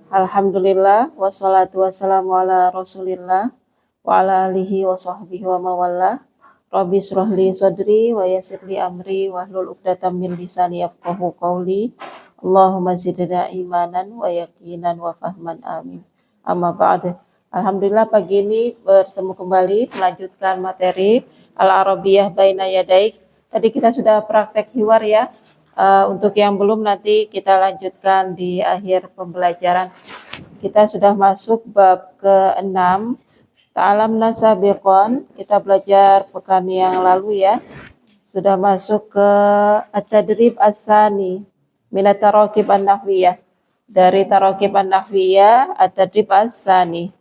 Alhamdulillah wassalatu wassalamu ala Rasulillah wa ala alihi wa sahbihi wa mawalla. Rabbi shrah li sadri wa yassir li amri wahlul 'uqdatam min lisani yafqahu qawli. Allahumma zidna imanan wa yaqinan wa fahman amin. Amma ba'd. Alhamdulillah pagi ini bertemu kembali melanjutkan materi Al-Arabiyah Baina Yadaik. Tadi kita sudah praktek hiwar ya. Untuk yang belum nanti kita lanjutkan di akhir pembelajaran. Kita sudah masuk bab ke-6. Ta'alamna sabiqan, kita belajar pekan yang lalu ya. Sudah masuk ke at-tadrib as-sani minat tarakib an-nahwiyah. Dari tarakib an-nahwiyah at-tadrib as-sani.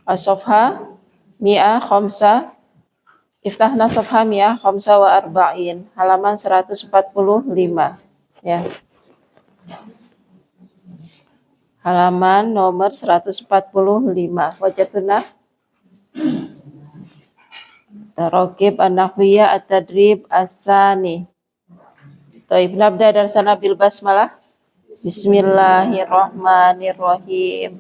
As-safha mi'ah khamsah. Iftahna safha mi'ah khamsah wa arba'in, halaman 145 ya. Halaman nomor 145. Wajatuna tarakib an-nahwiyah at-tadrib as-sani. Baik, nabda darsana bil basmalah. Bismillahirrahmanirrahim.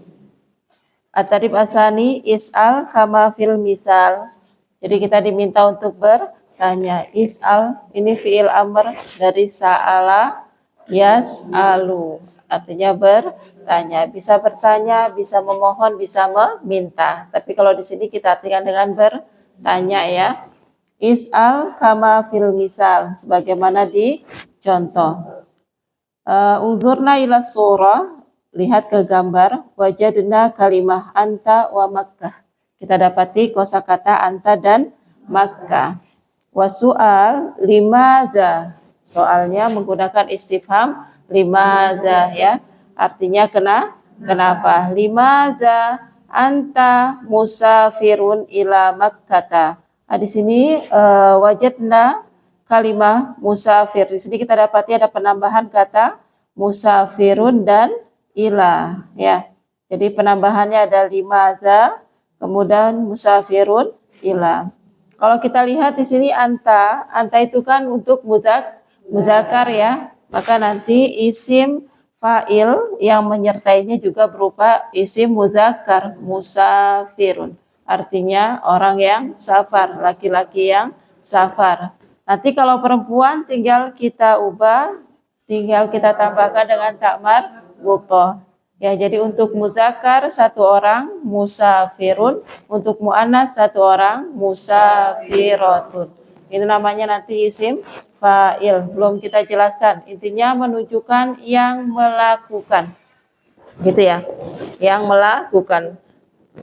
At-tadrib as-sani is'al kama fil misal. Jadi kita diminta untuk bertanya. Is'al ini fi'il amr dari sa'ala yas'alu. Artinya bertanya. Bisa bertanya, bisa memohon, bisa meminta. Tapi kalau di sini kita artikan dengan bertanya ya. Is'al kama fil misal. Sebagaimana di contoh. Unzurna ila surah. Lihat ke gambar. Wajadna kalimah anta wa Makkah. Kita dapati kosakata anta dan Makkah. Wasu'al limadza. Soalnya menggunakan istifham limadza ya. Artinya kenapa? Limadza anta musafirun ila Makkata. Di sini wajadna kalimah musafir. Di sini kita dapati ada penambahan kata musafirun dan ila ya. Jadi penambahannya ada limadza, kemudian musafirun ila. Kalau kita lihat di sini anta itu kan untuk mudzakkar ya. Maka nanti isim fa'il yang menyertainya juga berupa isim mudzakkar musafirun. Artinya orang yang safar, laki-laki yang safar. Nanti kalau perempuan tinggal kita ubah, tinggal kita tambahkan dengan takmar butoh. Ya, jadi untuk mudzakkar satu orang musafirun, untuk muannas satu orang musafiratun. Ini namanya nanti isim fa'il. Belum kita jelaskan. Intinya menunjukkan yang melakukan. Gitu ya. Yang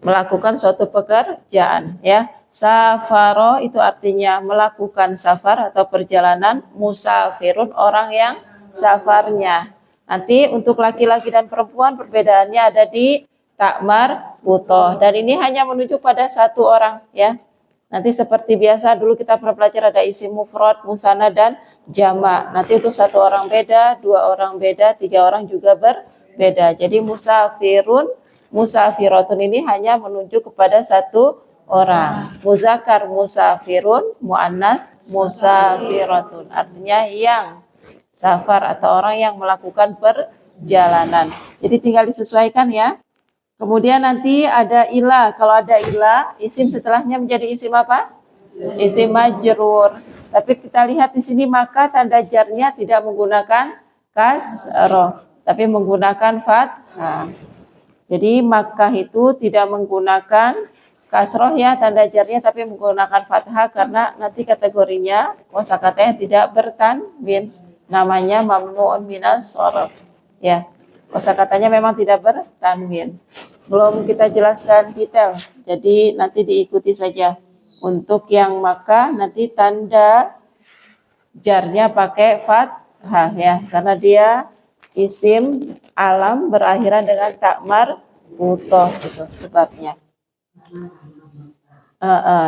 melakukan suatu pekerjaan ya. Safaro itu artinya melakukan safar atau perjalanan, musafirun orang yang safarnya. Nanti untuk laki-laki dan perempuan perbedaannya ada di takmar butoh. Dan ini hanya menunjuk pada satu orang ya. Nanti seperti biasa dulu kita pernah belajar ada isim mufrad, musanna dan jama'. Nanti untuk satu orang beda, dua orang beda, tiga orang juga berbeda. Jadi musafirun, musafiratun ini hanya menunjuk kepada satu orang. Mudzakkar musafirun, muannas musafiratun. Artinya yang safar atau orang yang melakukan perjalanan. Jadi tinggal disesuaikan ya. Kemudian nanti ada ila. Kalau ada ila, isim setelahnya menjadi isim apa? Isim majrur. Tapi kita lihat di sini maka tanda jarnya tidak menggunakan kasroh, tapi menggunakan fathah. Jadi Makkah itu tidak menggunakan kasroh ya tanda jarnya, tapi menggunakan fathah karena nanti kategorinya kosakatanya tidak bertanwin. Namanya mamnu'un minas shorof ya. Kosakatanya memang tidak bertanwin. Belum kita jelaskan detail. Jadi nanti diikuti saja. Untuk yang Makkah nanti tanda jarnya pakai fathah ya, karena dia isim alam berakhiran dengan takmar butoh gitu sebabnya.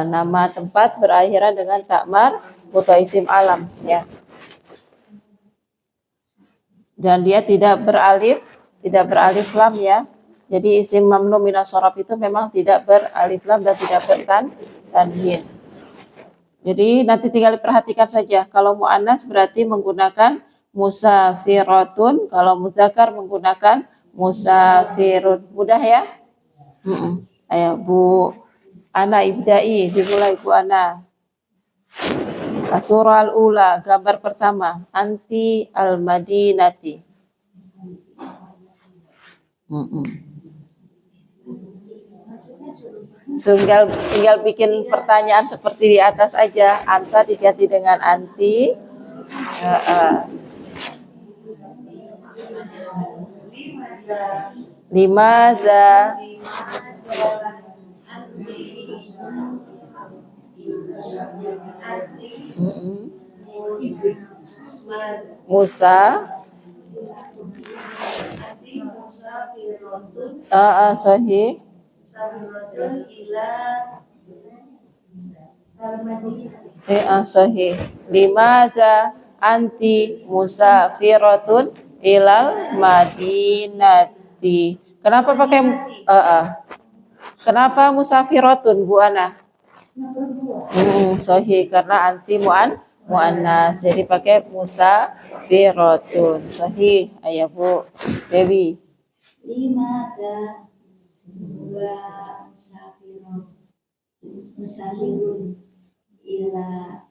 Nama tempat berakhiran dengan takmar butoh isim alam ya. Dan dia tidak beralif lam ya. Jadi isim mamnu minas shorof itu memang tidak beralif lam dan tidak bertanwin. Jadi nanti tinggal diperhatikan saja. Kalau muannas berarti menggunakan musafiratun, kalau mudzakkar menggunakan musafirun. Mudah ya? Ayo Bu Ana ibdai, dimulai Bu Ana. Surah al-ula, gambar pertama, anti al-madinati. Tinggal bikin pertanyaan seperti di atas aja. Anta diganti dengan anti. Limadza Musa sahih sahih. Limadza anti musafiratun ilal madinati. Kenapa pakai kenapa musafiratun Bu Ana? Sahih, karena anti muannas. Jadi pakai musafiratun. Sahih. Ayo Bu Dewi. Limadza huwa musafirun ila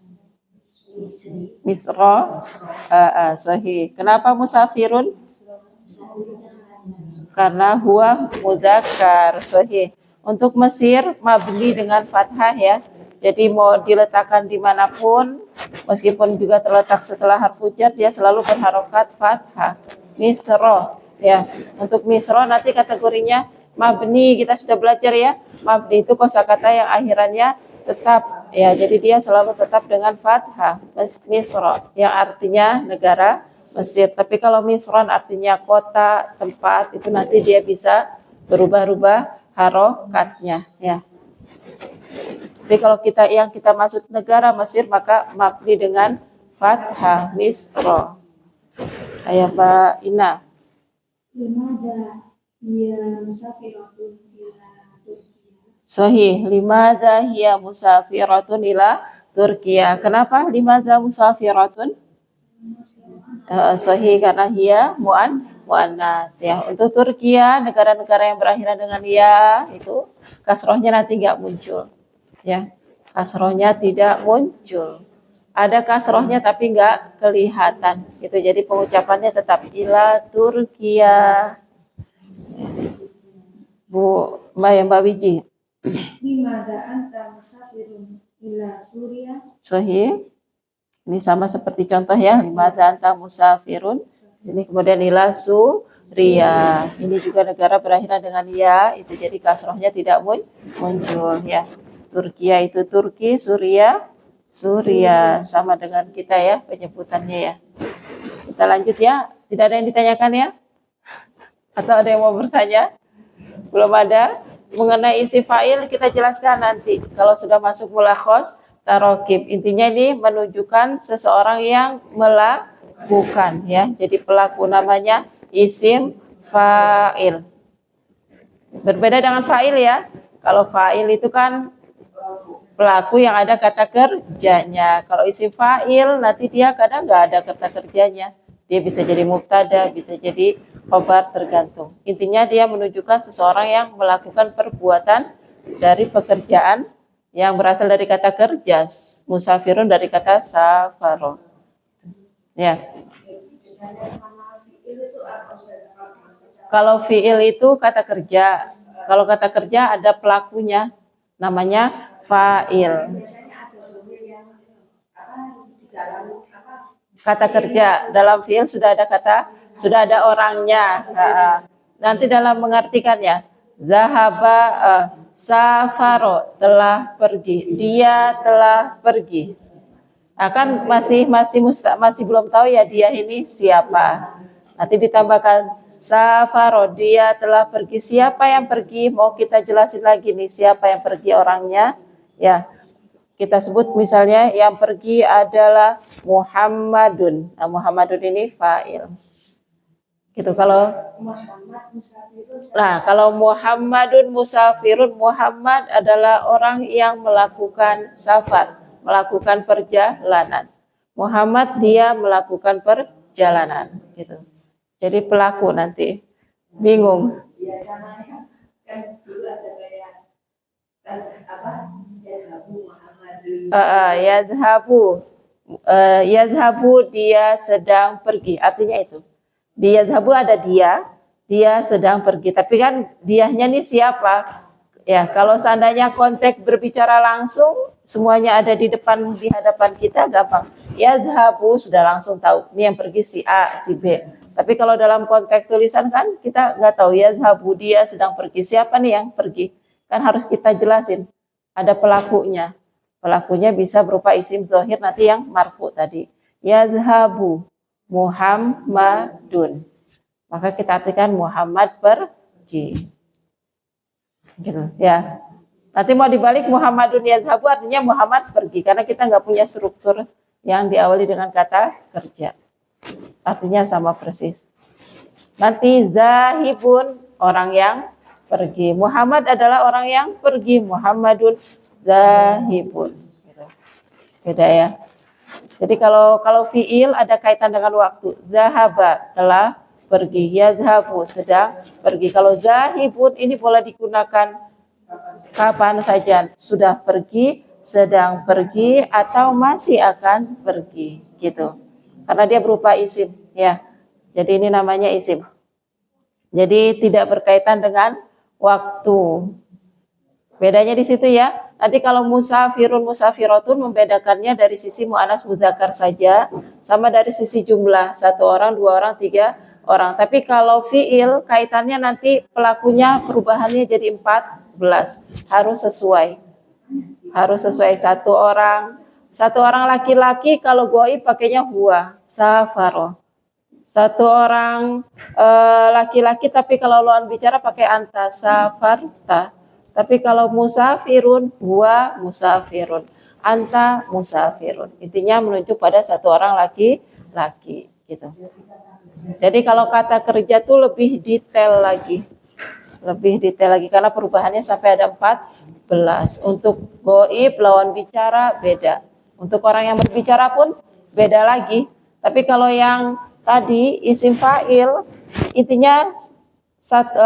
Misra. Sahih. Kenapa musafirun? Karena huwa mudzakkar. Sahih. Untuk Mesir mabni dengan fathah ya. Jadi mau diletakkan dimanapun, meskipun juga terletak setelah harfu jar, dia selalu berharokat fathah. Misra ya. Untuk Misra nanti kategorinya mabni, kita sudah belajar ya. Mabni itu kosakata yang akhirannya tetap ya. Jadi dia selalu tetap dengan fathah. Misra yang artinya negara Mesir. Tapi kalau Misron artinya kota, tempat, itu nanti dia bisa berubah-ubah harokatnya ya. Tapi kalau kita masuk negara Mesir, maka mabni dengan fathah Misra. Ayo Mbak Ina. Limadza hiya musafiratun ila Turkiya. Sahih. Limadza hiya musafiratun ila Turkiya. Kenapa limadza musafiratun? Sahih, karena hiya muannas ya. Untuk Turkiya, negara-negara yang berakhiran dengan ya, itu kasrohnya nanti nggak muncul ya. Kasrohnya tidak muncul. Ada kasrohnya tapi nggak kelihatan gitu. Jadi pengucapannya tetap ila Turkiya. Bu Mbak Wiji. Limadza anta musafirun ila Suriah. Sahih. Ini sama seperti contoh ya, limadza anta musafirun. Ini kemudian ila Suriah. Ini juga negara berakhiran dengan ya, itu jadi kasrohnya tidak muncul ya. Turkiya itu Turki, Suriah sama dengan kita ya penyebutannya ya. Kita lanjut ya. Tidak ada yang ditanyakan ya? Atau ada yang mau bertanya? Belum ada? Mengenai isi fa'il kita jelaskan nanti. Kalau sudah masuk mulakhos tarokib, intinya ini menunjukkan seseorang yang melakukan ya. Jadi pelaku namanya isim fa'il. Berbeda dengan fa'il ya. Kalau fa'il itu kan pelaku yang ada kata kerjanya. Kalau isim fa'il nanti dia kadang nggak ada kata kerjanya. Dia bisa jadi mubtada, bisa jadi khobar, tergantung. Intinya dia menunjukkan seseorang yang melakukan perbuatan dari pekerjaan yang berasal dari kata kerja. Musafirun dari kata safaro. Ya. Kalau fi'il itu kata kerja. Kalau kata kerja ada pelakunya, namanya fa'il. Kata kerja dalam fi'il sudah ada orangnya. Nanti dalam mengartikannya, zahaba safaro, telah pergi, dia telah pergi. Akan masih belum tahu ya dia ini siapa. Nanti ditambahkan safaro, dia telah pergi. Siapa yang pergi? Mau kita jelasin lagi nih siapa yang pergi orangnya ya. Kita sebut misalnya yang pergi adalah Muhammadun. Nah, Muhammadun ini fa'il. Gitu kalau Muhammadun musafirun, Muhammad adalah orang yang melakukan safar, melakukan perjalanan. Muhammad dia melakukan perjalanan gitu. Jadi pelaku nanti. Bingung. Biasanya kan dulu ada kayak apa? Yadhabu Muhammadun. Yadhabu. Yadhabu dia sedang pergi. Artinya itu. Di yadhabu ada dia sedang pergi. Tapi kan dianya nih siapa? Ya, kalau seandainya konteks berbicara langsung, semuanya ada di hadapan kita, gampang. Yadhabu sudah langsung tahu. Ini yang pergi si A, si B. Tapi kalau dalam konteks tulisan kan kita nggak tahu yadhabu dia sedang pergi. Siapa nih yang pergi? Kan harus kita jelasin. Ada pelakunya. Pelakunya bisa berupa isim zahir nanti yang marfu tadi. Yadhabu Muhammadun. Maka kita artikan Muhammad pergi. Gitu ya. Nanti mau dibalik Muhammadun yadhabu artinya Muhammad pergi. Karena kita nggak punya struktur yang diawali dengan kata kerja. Artinya sama persis. Nanti zahibun orang yang pergi. Muhammad adalah orang yang pergi. Muhammadun zahibun. Gitu. Beda ya. Jadi kalau fiil ada kaitan dengan waktu. Zahaba telah pergi. Yadhabu sedang pergi. Kalau zahibun ini boleh digunakan kapan saja. Sudah pergi, sedang pergi, atau masih akan pergi. Gitu. Karena dia berupa isim. Ya. Jadi ini namanya isim. Jadi tidak berkaitan dengan waktu. Bedanya di situ ya. Nanti kalau musafirun, musafiratun membedakannya dari sisi mu'annas mudzakar saja, sama dari sisi jumlah, 1 orang, 2 orang, 3 orang. Tapi kalau fiil kaitannya nanti pelakunya perubahannya jadi 14. Harus sesuai. Harus sesuai 1 orang. 1 orang laki-laki kalau goib pakainya huwa, safaro. 1 orang laki-laki tapi kalau lawan bicara pakai anta, safarta. Tapi kalau musafirun, huwa musafirun, anta musafirun. Intinya menunjuk pada 1 orang laki-laki gitu. Jadi kalau kata kerja tuh lebih detail lagi. Lebih detail lagi karena perubahannya sampai ada 14. Untuk goib lawan bicara beda. Untuk orang yang berbicara pun beda lagi. Tapi kalau yang tadi isim fa'il intinya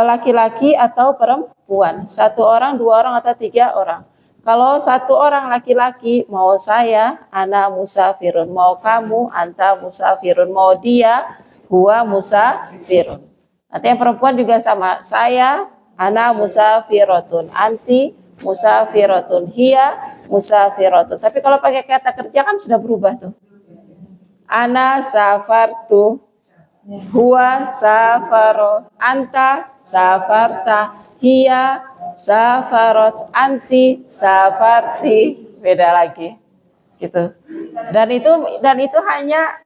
laki-laki atau perempuan, 1 orang, 2 orang atau 3 orang. Kalau 1 orang laki-laki, mau saya, ana musafirun, mau kamu, anta musafirun, mau dia, huwa musafirun. Nanti yang perempuan juga sama, saya, ana musafiratun, anti musafiratun, hiya musafiratun. Tapi kalau pakai kata kerja kan sudah berubah tuh. Ana safartu, huwa safaro, anta safarta, hiya safarot, anti safarti. Beda lagi gitu. Dan itu hanya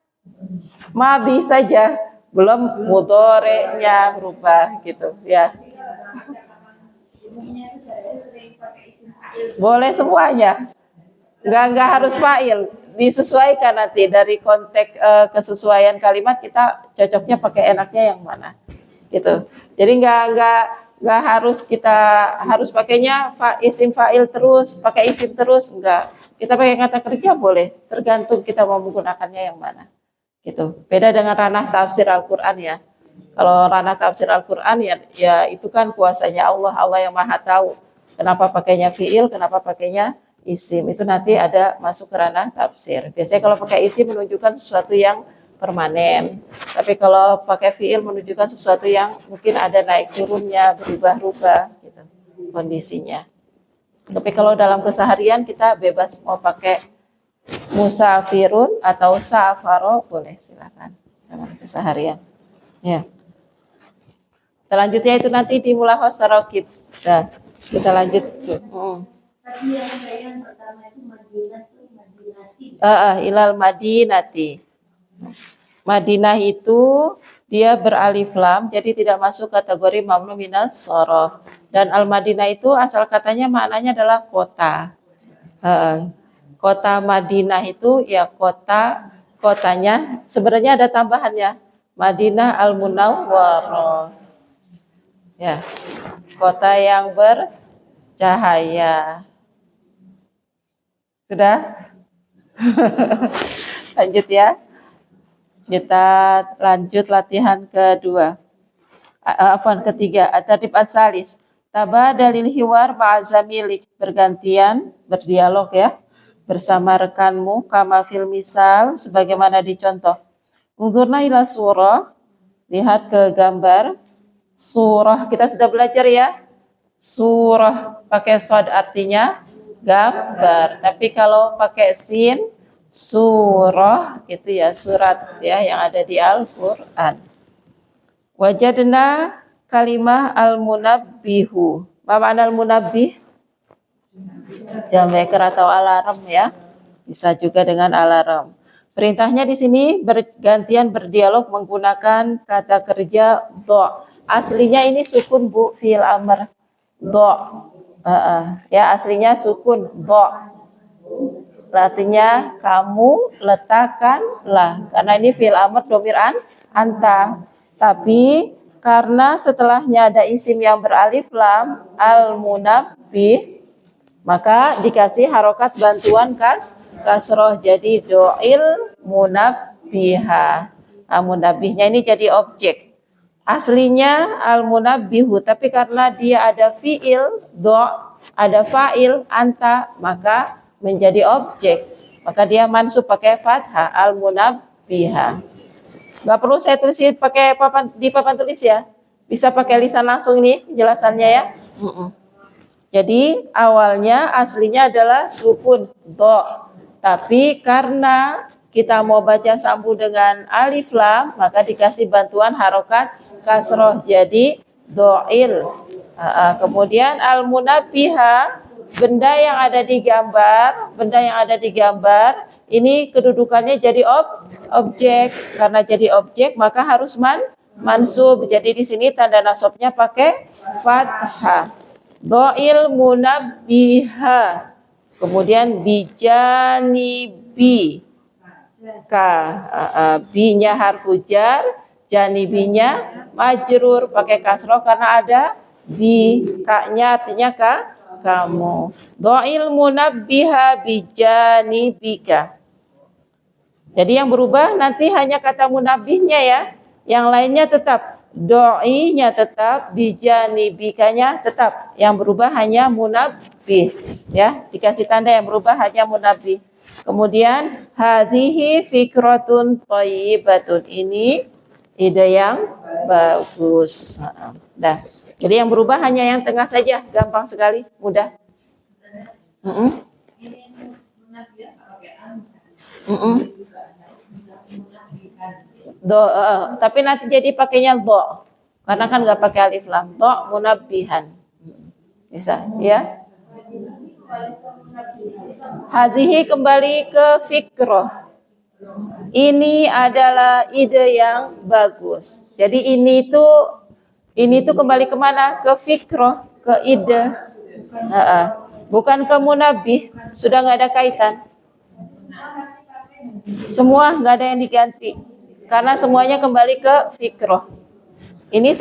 madi saja, belum mudorenya berubah gitu ya. Boleh semuanya. Enggak harus fa'il. Disesuaikan nanti dari konteks kesesuaian kalimat kita cocoknya pakai enaknya yang mana gitu. Jadi enggak harus kita harus pakainya isim fa'il terus, pakai isim terus, enggak. Kita pakai kata kerja boleh, tergantung kita mau menggunakannya yang mana gitu. Beda dengan ranah tafsir Al-Qur'an ya. Kalau ranah tafsir Al-Qur'an ya itu kan kuasanya Allah yang Maha tahu. Kenapa pakainya fi'il, kenapa pakainya isim, itu nanti ada masuk ke ranah tafsir. Biasanya kalau pakai isim menunjukkan sesuatu yang permanen. Tapi kalau pakai fiil menunjukkan sesuatu yang mungkin ada naik turunnya, berubah-ubah gitu kondisinya. Tapi kalau dalam keseharian kita bebas mau pakai musafirun atau safaro boleh, silakan dalam keseharian. Ya. Selanjutnya itu nanti di mulahos tarokib. Nah, kita lanjut tuh. Tapi yang pertama itu Madinati. Ilal Madinati. Madinah itu dia beralif lam, jadi tidak masuk kategori mamnu minal shoroh. Dan Al-Madinah itu asal katanya maknanya adalah kota. Kota Madinah itu ya kotanya. Sebenarnya ada tambahannya. Madinah Al-Munawwarah. Ya, kota yang bercahaya. Sudah? Lanjut ya. Kita lanjut latihan kedua. Afwan, ketiga, at-tartib as-salis. Tabadalil hiwar ma'azamilik, bergantian, berdialog ya, bersama rekanmu, kama fil misal, sebagaimana dicontoh. Unzurna ila surah, lihat ke gambar. Surah, kita sudah belajar ya. Surah pakai sod artinya gambar. Tapi kalau pakai sin, surah itu ya surat ya yang ada di Al-Qur'an. Wajadna kalimah al-munabbihu. Apa makna al-munabbih? Jam waker atau alarm ya. Bisa juga dengan alarm. Perintahnya di sini bergantian berdialog menggunakan kata kerja do. Aslinya ini sukun Bu, fi'il amr. Do. Ya aslinya sukun do. Artinya kamu letakkanlah. Karena ini fi'il amr domir anta. Tapi karena setelahnya ada isim yang beralif lam al-munabbih, maka dikasih harokat bantuan kasroh jadi do'il munabbiha. Munabbihnya ini jadi objek. Aslinya al-munabbihu, tapi karena dia ada fi'il do, ada fa'il anta, maka menjadi objek. Maka dia mansub pakai fathah al-munabbiha. Nggak perlu saya tulis pakai di papan tulis ya. Bisa pakai lisan langsung ini penjelasannya ya. Jadi awalnya aslinya adalah sukun do. Tapi karena kita mau baca sambung dengan alif lam, maka dikasih bantuan harokat kasroh jadi do'il. Kemudian al-munabbiha, benda yang ada di gambar, ini kedudukannya jadi objek. Karena jadi objek maka harus mansub. Jadi di sini tanda nasabnya pakai fathah. Do'il munabbiha. Kemudian bijanibi. Bi-nya harfu jar, janibinya majrur pakai kasroh karena ada bi. Ka-nya artinya kamu. Do'il munabbiha bijanibika. Jadi yang berubah nanti hanya kata munabbihnya ya. Yang lainnya tetap. Do'inya tetap, bijanibikanya tetap. Yang berubah hanya munabbih. Ya, dikasih tanda yang berubah hanya munabbih. Kemudian hadhihi fikratun thayyibatun. Ini ide yang bagus. Dah. Jadi yang berubah hanya yang tengah saja, gampang sekali, mudah. Do, tapi nanti jadi pakainya do, karena kan nggak pakai alif lam. Do munabbihan, bisa, ya. Hadhihi kembali ke fikroh. Ini adalah ide yang bagus. Jadi ini tuh kembali kemana? Ke fikroh, ke ide. Bukan ke munabbih, sudah nggak ada kaitan. Semua nggak ada yang diganti, karena semuanya kembali ke fikroh. Ini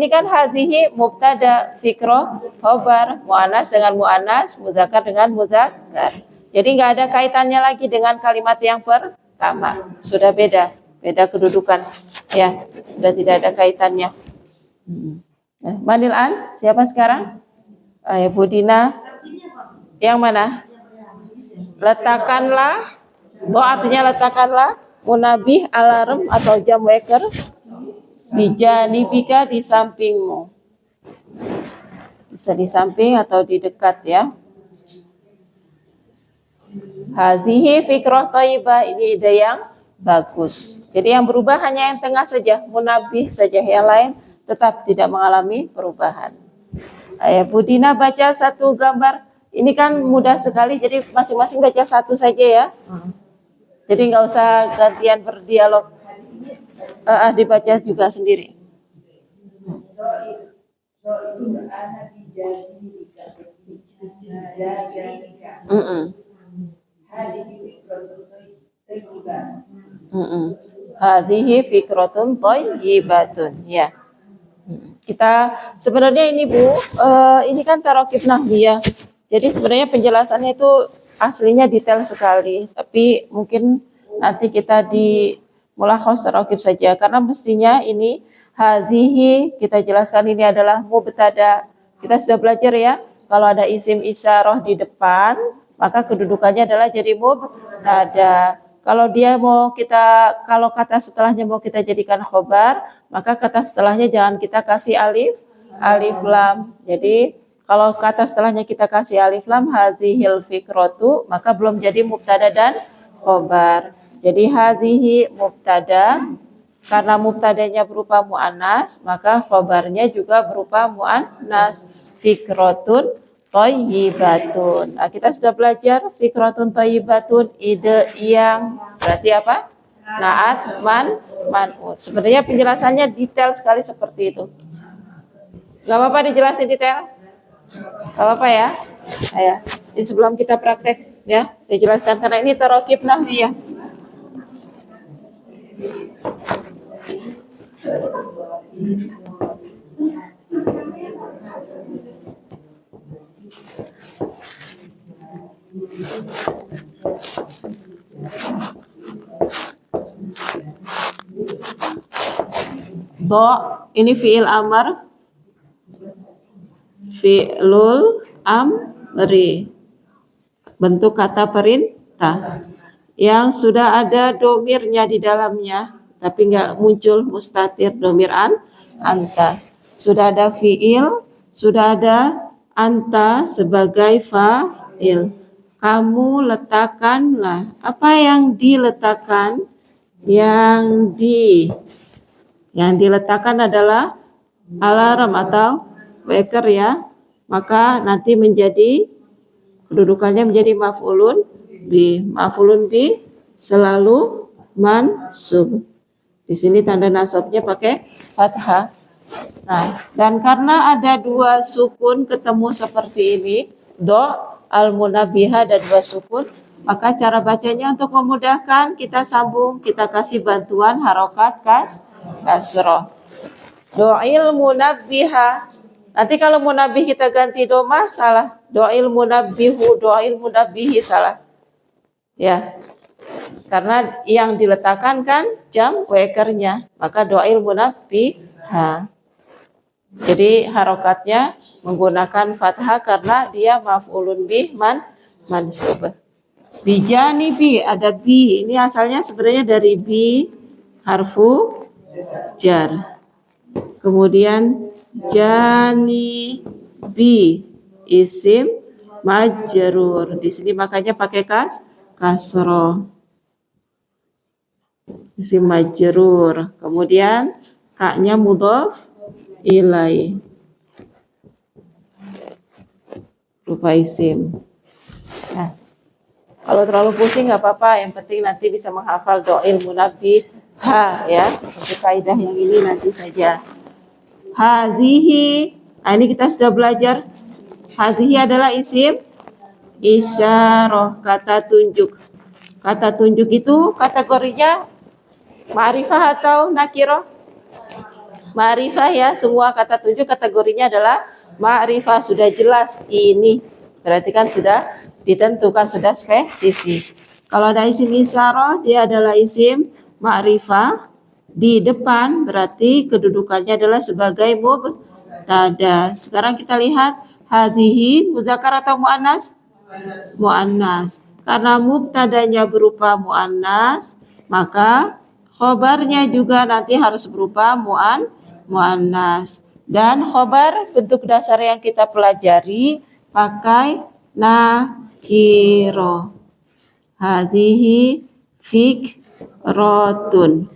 kan hadhihi mubtada, fikroh, khobar, mu'anas dengan mu'anas, mudzakar dengan mudzakar. Jadi nggak ada kaitannya lagi dengan kalimat yang pertama. Sudah beda kedudukan. Ya, sudah tidak ada kaitannya. Manil an, siapa sekarang? Bu Dina. Yang mana? Letakkanlah. Do artinya letakkanlah. Munabbih, alarm atau jam waker. Bijanibika, di sampingmu. Bisa di samping atau di dekat ya. Hadhihi fikrah thayyibah, ini ide yang bagus. Jadi yang berubah hanya yang tengah saja, munabbih saja, yang lain tetap tidak mengalami perubahan. Bu Dina baca satu gambar. Ini kan mudah sekali, jadi masing-masing baca satu saja ya. Jadi nggak usah gantian berdialog. Dibaca juga sendiri. Hadhihi fikratun thayyibatun. Ya. Kita sebenarnya ini Bu, ini kan tarokib nahwiyah. Jadi sebenarnya penjelasannya itu aslinya detail sekali, tapi mungkin nanti kita di mulakhos tarokib saja, karena mestinya ini Hadhihi kita jelaskan ini adalah mubtada. Kita sudah belajar ya, kalau ada isim isyarah di depan, maka kedudukannya adalah jadi mubtada. Kalau kata setelahnya mau kita jadikan khobar, maka kata setelahnya jangan kita kasih alif lam. Jadi kalau kata setelahnya kita kasih alif lam, hadhil fikratu, maka belum jadi mubtada dan khobar. Jadi hadhihi mubtada, karena mubtadanya berupa muannas, maka khobarnya juga berupa muannas. Fikratun thayyibatun. Nah, kita sudah belajar fikratun thayyibatun, ide yang berarti apa? Naat man'ut. Sebenarnya penjelasannya detail sekali seperti itu. Gak apa-apa dijelasin detail? Gak apa-apa ya? Ayo, ini sebelum kita praktek ya, saya jelaskan karena ini tarokib nahwiyah. Do, ini fi'il amar, fi'lul amri, bentuk kata perintah yang sudah ada domirnya di dalamnya, tapi nggak muncul mustatir domir anta. Sudah ada fi'il, sudah ada anta sebagai fa'il. Kamu letakkanlah. Apa yang diletakkan? Yang diletakkan adalah alarm atau weker ya. Maka nanti menjadi kedudukannya menjadi maf'ulun bi. Maf'ulun bi selalu mansub. Di sini tanda nasabnya pakai fathah. Nah, dan karena ada dua sukun ketemu seperti ini, do, al-munabbiha dan dua sukun, maka cara bacanya untuk memudahkan kita sambung, kita kasih bantuan harokat kasroh. Do'il munabbiha. Nanti kalau munabbih kita ganti domah salah. Do'il munabbihu, do'il munabbihi salah. Ya. Karena yang diletakkan kan jam wekernya, maka do'il munabbiha. Jadi harokatnya menggunakan fathah karena dia maf'ulun bih mansub. Bijanibi, ada bi. Ini asalnya sebenarnya dari bi harfu jar. Kemudian jani bi isim majrur. Di sini makanya pakai kasroh. Isim majrur. Kemudian ka-nya mudhof ilai. Rupa isim. Nah, kalau terlalu pusing nggak apa-apa. Yang penting nanti bisa menghafal do'il munabbiha ya. Untuk kaidah yang ini nanti saja. Hadhihi. Nah, ini kita sudah belajar. Hadhihi adalah isim isyarah, kata tunjuk. Kata tunjuk itu kategorinya ma'rifah atau nakirah? Ma'rifah ya, semua kata tunjuk kategorinya adalah ma'rifah, sudah jelas ini. Berarti kan sudah ditentukan, sudah spesifik. Kalau ada isim isyarah, dia adalah isim ma'rifah. Di depan berarti kedudukannya adalah sebagai mubtada. Sekarang kita lihat hadhihi muzakkar atau muannas? Muannas. Karena mubtadanya berupa muannas, maka khobarnya juga nanti harus berupa muannas. Dan khobar bentuk dasar yang kita pelajari pakai nakiro. Hadhihi fikrotun.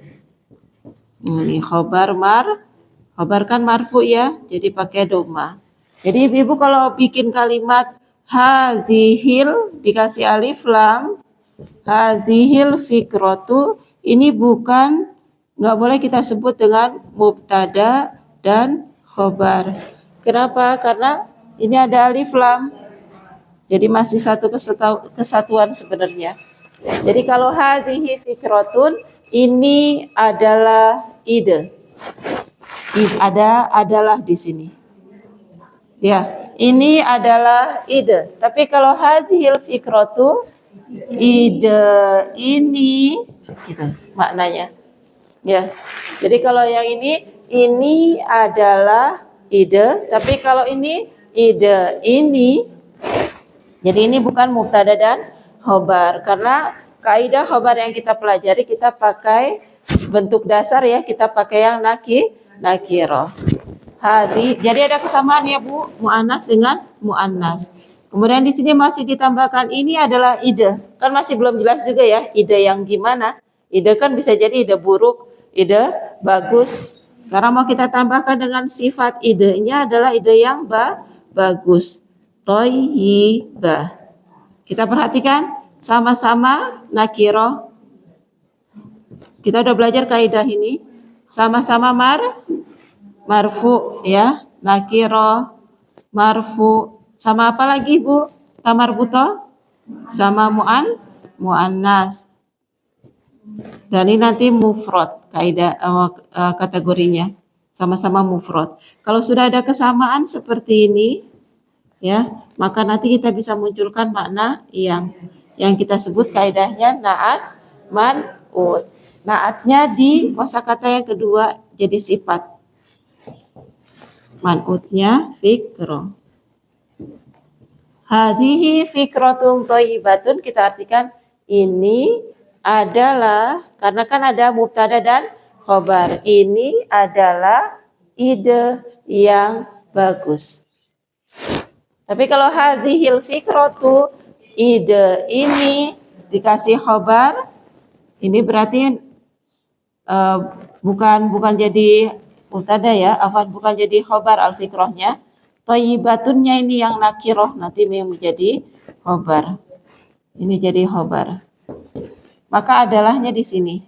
Ini khobar kan marfu ya, jadi pakai doma. Jadi ibu kalau bikin kalimat hadhil dikasih alif lam, hadhil fikrotu, ini nggak boleh kita sebut dengan mubtada dan khobar. Kenapa? Karena ini ada alif lam. Jadi masih satu kesatuan sebenarnya. Jadi kalau hadhihi fikrotun, ini adalah ide. Adalah di sini. Ya, ini adalah ide. Tapi kalau hadhil fikratu, ide ini gitu maknanya. Ya. Jadi kalau yang ini ini adalah ide, tapi kalau ini ide ini, jadi ini bukan mubtada dan khobar, karena kaidah khobar yang kita pelajari kita pakai bentuk dasar ya, kita pakai yang nakiroh. Jadi ada kesamaan ya Bu, mu'annas dengan mu'annas. Kemudian di sini masih ditambahkan ini adalah ide. Kan masih belum jelas juga ya, ide yang gimana. Ide kan bisa jadi ide buruk, ide bagus. Karena mau kita tambahkan dengan sifat idenya adalah ide yang bagus. Thayyibah. Kita perhatikan sama-sama nakiro. Kita udah belajar kaidah ini. Sama-sama marfu ya, nakiro, marfu. Sama apa lagi Bu? Tamarbuto? Sama muannas. Dan ini nanti mufrad kaidah kategorinya. Sama-sama mufrad. Kalau sudah ada kesamaan seperti ini ya, maka nanti kita bisa munculkan makna yang kita sebut kaidahnya naat man'ut. Naatnya di kosakata yang kedua jadi sifat. Man'utnya fikro. Hadhihi fikratun thayyibatun, kita artikan ini adalah, karena kan ada mubtada dan khobar, ini adalah ide yang bagus. Tapi kalau hadhil fikratu, ide ini dikasih khobar, ini berarti bukan jadi mubtada ya, bukan jadi khobar al-fikrohnya. Thayyibatunnya ini yang nakiroh, nanti menjadi khobar. Ini jadi khobar. Maka adalahnya di sini.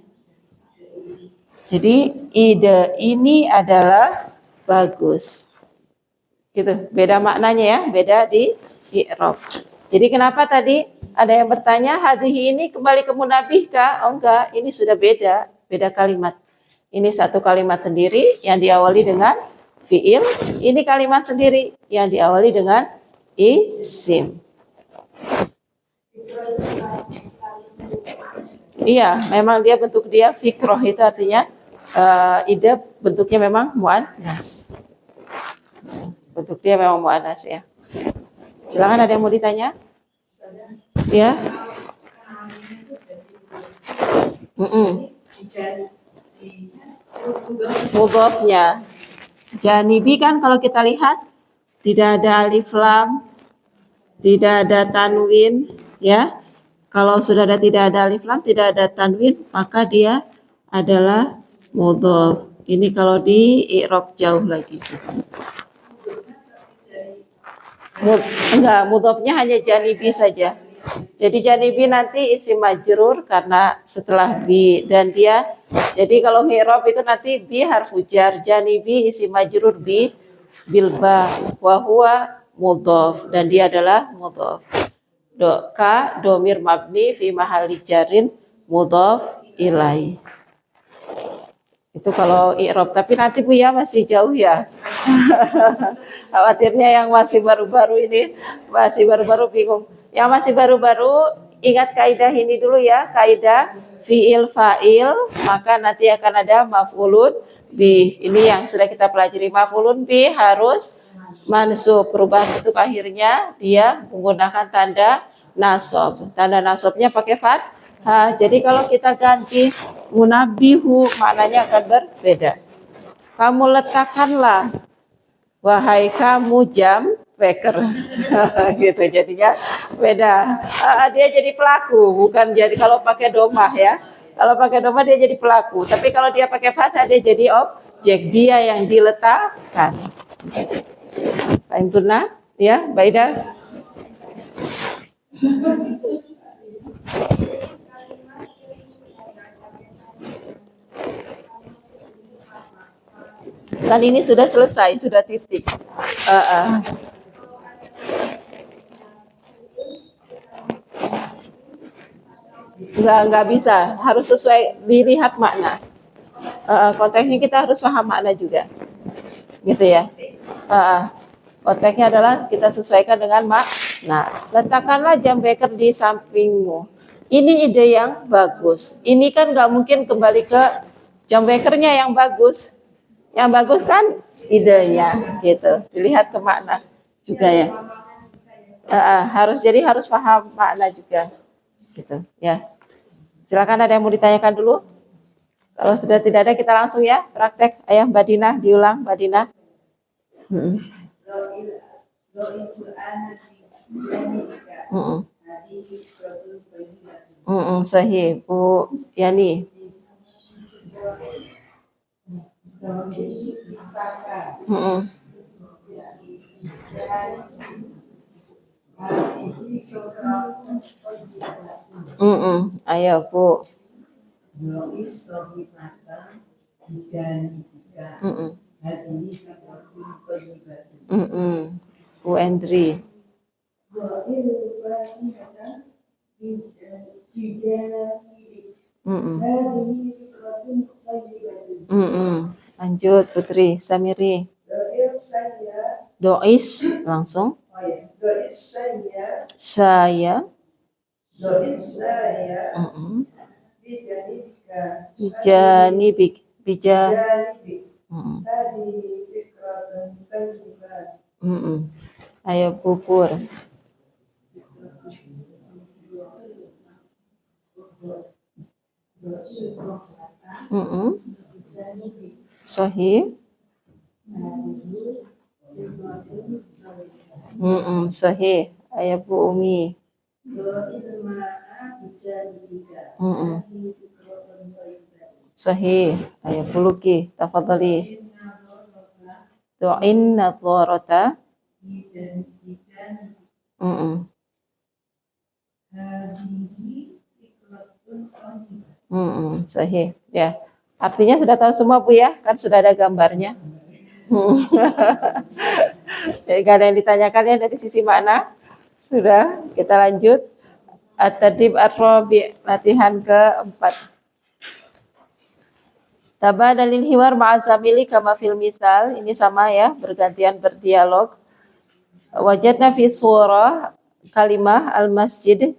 Jadi ide ini adalah bagus. Gitu, beda maknanya ya, beda di i'rab. Jadi kenapa tadi ada yang bertanya hadhihi ini kembali ke munabih kah? Oh enggak, ini sudah beda kalimat. Ini satu kalimat sendiri yang diawali dengan fi'il, ini kalimat sendiri yang diawali dengan isim. Iya, memang dia bentuk dia fikroh, itu artinya ide bentuknya memang muannas. Bentuk dia memang muannas ya. Silakan, ada yang mau ditanya? Ya. Mudhofnya. Janibi kan kalau kita lihat tidak ada alif lam, tidak ada tanwin ya. Kalau sudah tidak ada alif lam, tidak ada tanwin, maka dia adalah mudhof. Ini kalau di i'rab jauh lagi. Enggak, mudhofnya hanya janibi saja. Jadi janibi nanti isim majrur karena setelah bi, dan dia, jadi kalau ngi'rab itu nanti bi harfu jar, janibi isim majrur bi bil ba wa huwa mudhof, dan dia adalah mudhof. Ka domir mabni fi mahalli jarin mudhof ilai. Itu kalau i'rab, tapi nanti Bu ya masih jauh ya. Khawatirnya yang masih baru-baru ini, masih baru-baru bingung. Yang masih baru-baru ingat kaidah ini dulu ya, kaidah fi'il fa'il, maka nanti akan ada maf'ulun bih. Ini yang sudah kita pelajari, maf'ulun bih harus mansub, perubahan bentuk akhirnya dia menggunakan tanda nasab. Tanda nasabnya pakai fathah. Jadi kalau kita ganti munabihu, maknanya akan berbeda. Kamu letakkanlah, wahai kamu jam beker. Gitu, jadinya beda. Dia jadi pelaku, bukan jadi kalau pakai domah ya. Kalau pakai domah dia jadi pelaku, tapi kalau dia pakai fathah dia jadi objek, dia yang diletakkan. Baiklah ya, Baida. Kan ini sudah selesai, sudah titik. Enggak bisa, harus sesuai, dilihat makna. Konteksnya kita harus paham makna juga, gitu ya. Konteksnya adalah kita sesuaikan dengan makna. Letakkanlah jam beker di sampingmu. Ini ide yang bagus. Ini kan nggak mungkin kembali ke jam bekernya yang bagus. Yang bagus kan idenya gitu. Dilihat ke makna juga ya. Harus paham makna juga gitu ya. Silakan ada yang mau ditanyakan dulu. Kalau sudah tidak ada kita langsung ya praktek. Ayah Mbak Dina diulang Mbak Dina. Sahih Bu Yani. Ayo Bu. Bu Endri. Lanjut Putri Samiri. Dois langsung. Saya. Bijanibik. Ayo Pupur. Sahih. Sahih. Ayo Bu Umi. Sahih. Ayo Bu Luki. Tafadhali. Do'in nadharata. Sahih. Ya. Artinya sudah tahu semua Bu ya? Kan sudah ada gambarnya. Jadi gak ada yang ditanyakan ya dari sisi makna. Sudah, kita lanjut. At-tadrib ar-rabi', latihan keempat. Tabadalil hiwar ma'azamili kama fil misal. Ini sama ya, bergantian berdialog. Wajadna fi surah kalimah al-masjid.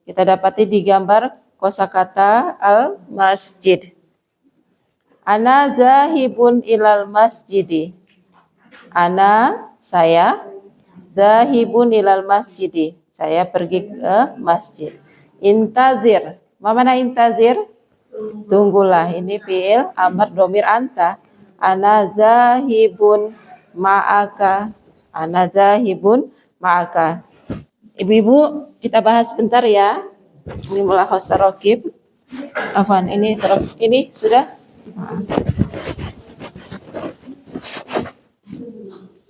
Kita dapati di gambar kosakata al-masjid. Ana zahibun ilal masjidi. Ana, saya, zahibun ilal masjidi. Saya pergi ke masjid. Intazir. Mana intazir? Tunggulah. Ini fi'il amr domir anta. Ana zahibun ma'aka. Ana zahibun ma'aka. Ibu-ibu, kita bahas sebentar ya. Ini mulai hostarokib. Apaan? Ini sudah?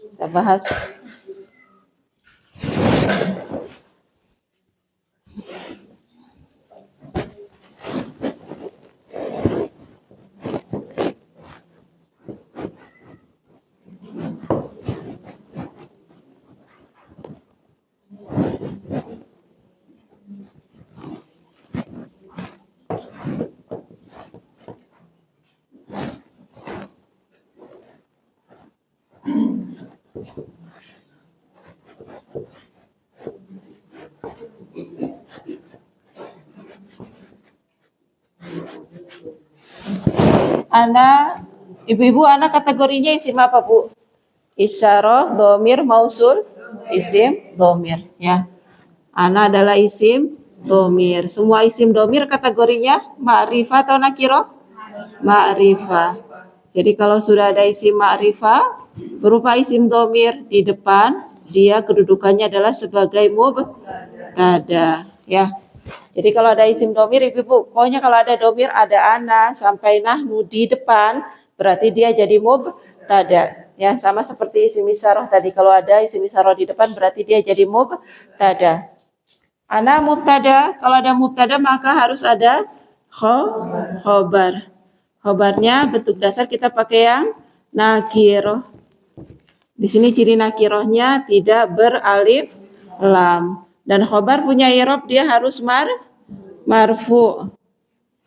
Kita bahas. Ana, ibu-ibu, ana kategorinya isim apa Bu? Isyarah, domir, mausul, isim, domir ya. Ana adalah isim, domir. Semua isim domir kategorinya ma'rifah atau nakirah? Ma'rifah. Jadi kalau sudah ada isim ma'rifah berupa isim domir di depan, dia kedudukannya adalah sebagai mubtada ya. Jadi kalau ada isim domir, ibu-ibu, pokoknya kalau ada domir, ada ana sampai nahnu di depan, berarti dia jadi mubtada. Ya, sama seperti isim isyarah tadi. Kalau ada isim isyarah di depan, berarti dia jadi mubtada. Ana mubtada. Kalau ada mubtada, maka harus ada khobar. Khobarnya bentuk dasar kita pakai yang nakiroh. Di sini ciri nakirohnya tidak beralif lam. Dan khobar punya i'rab dia harus marfu.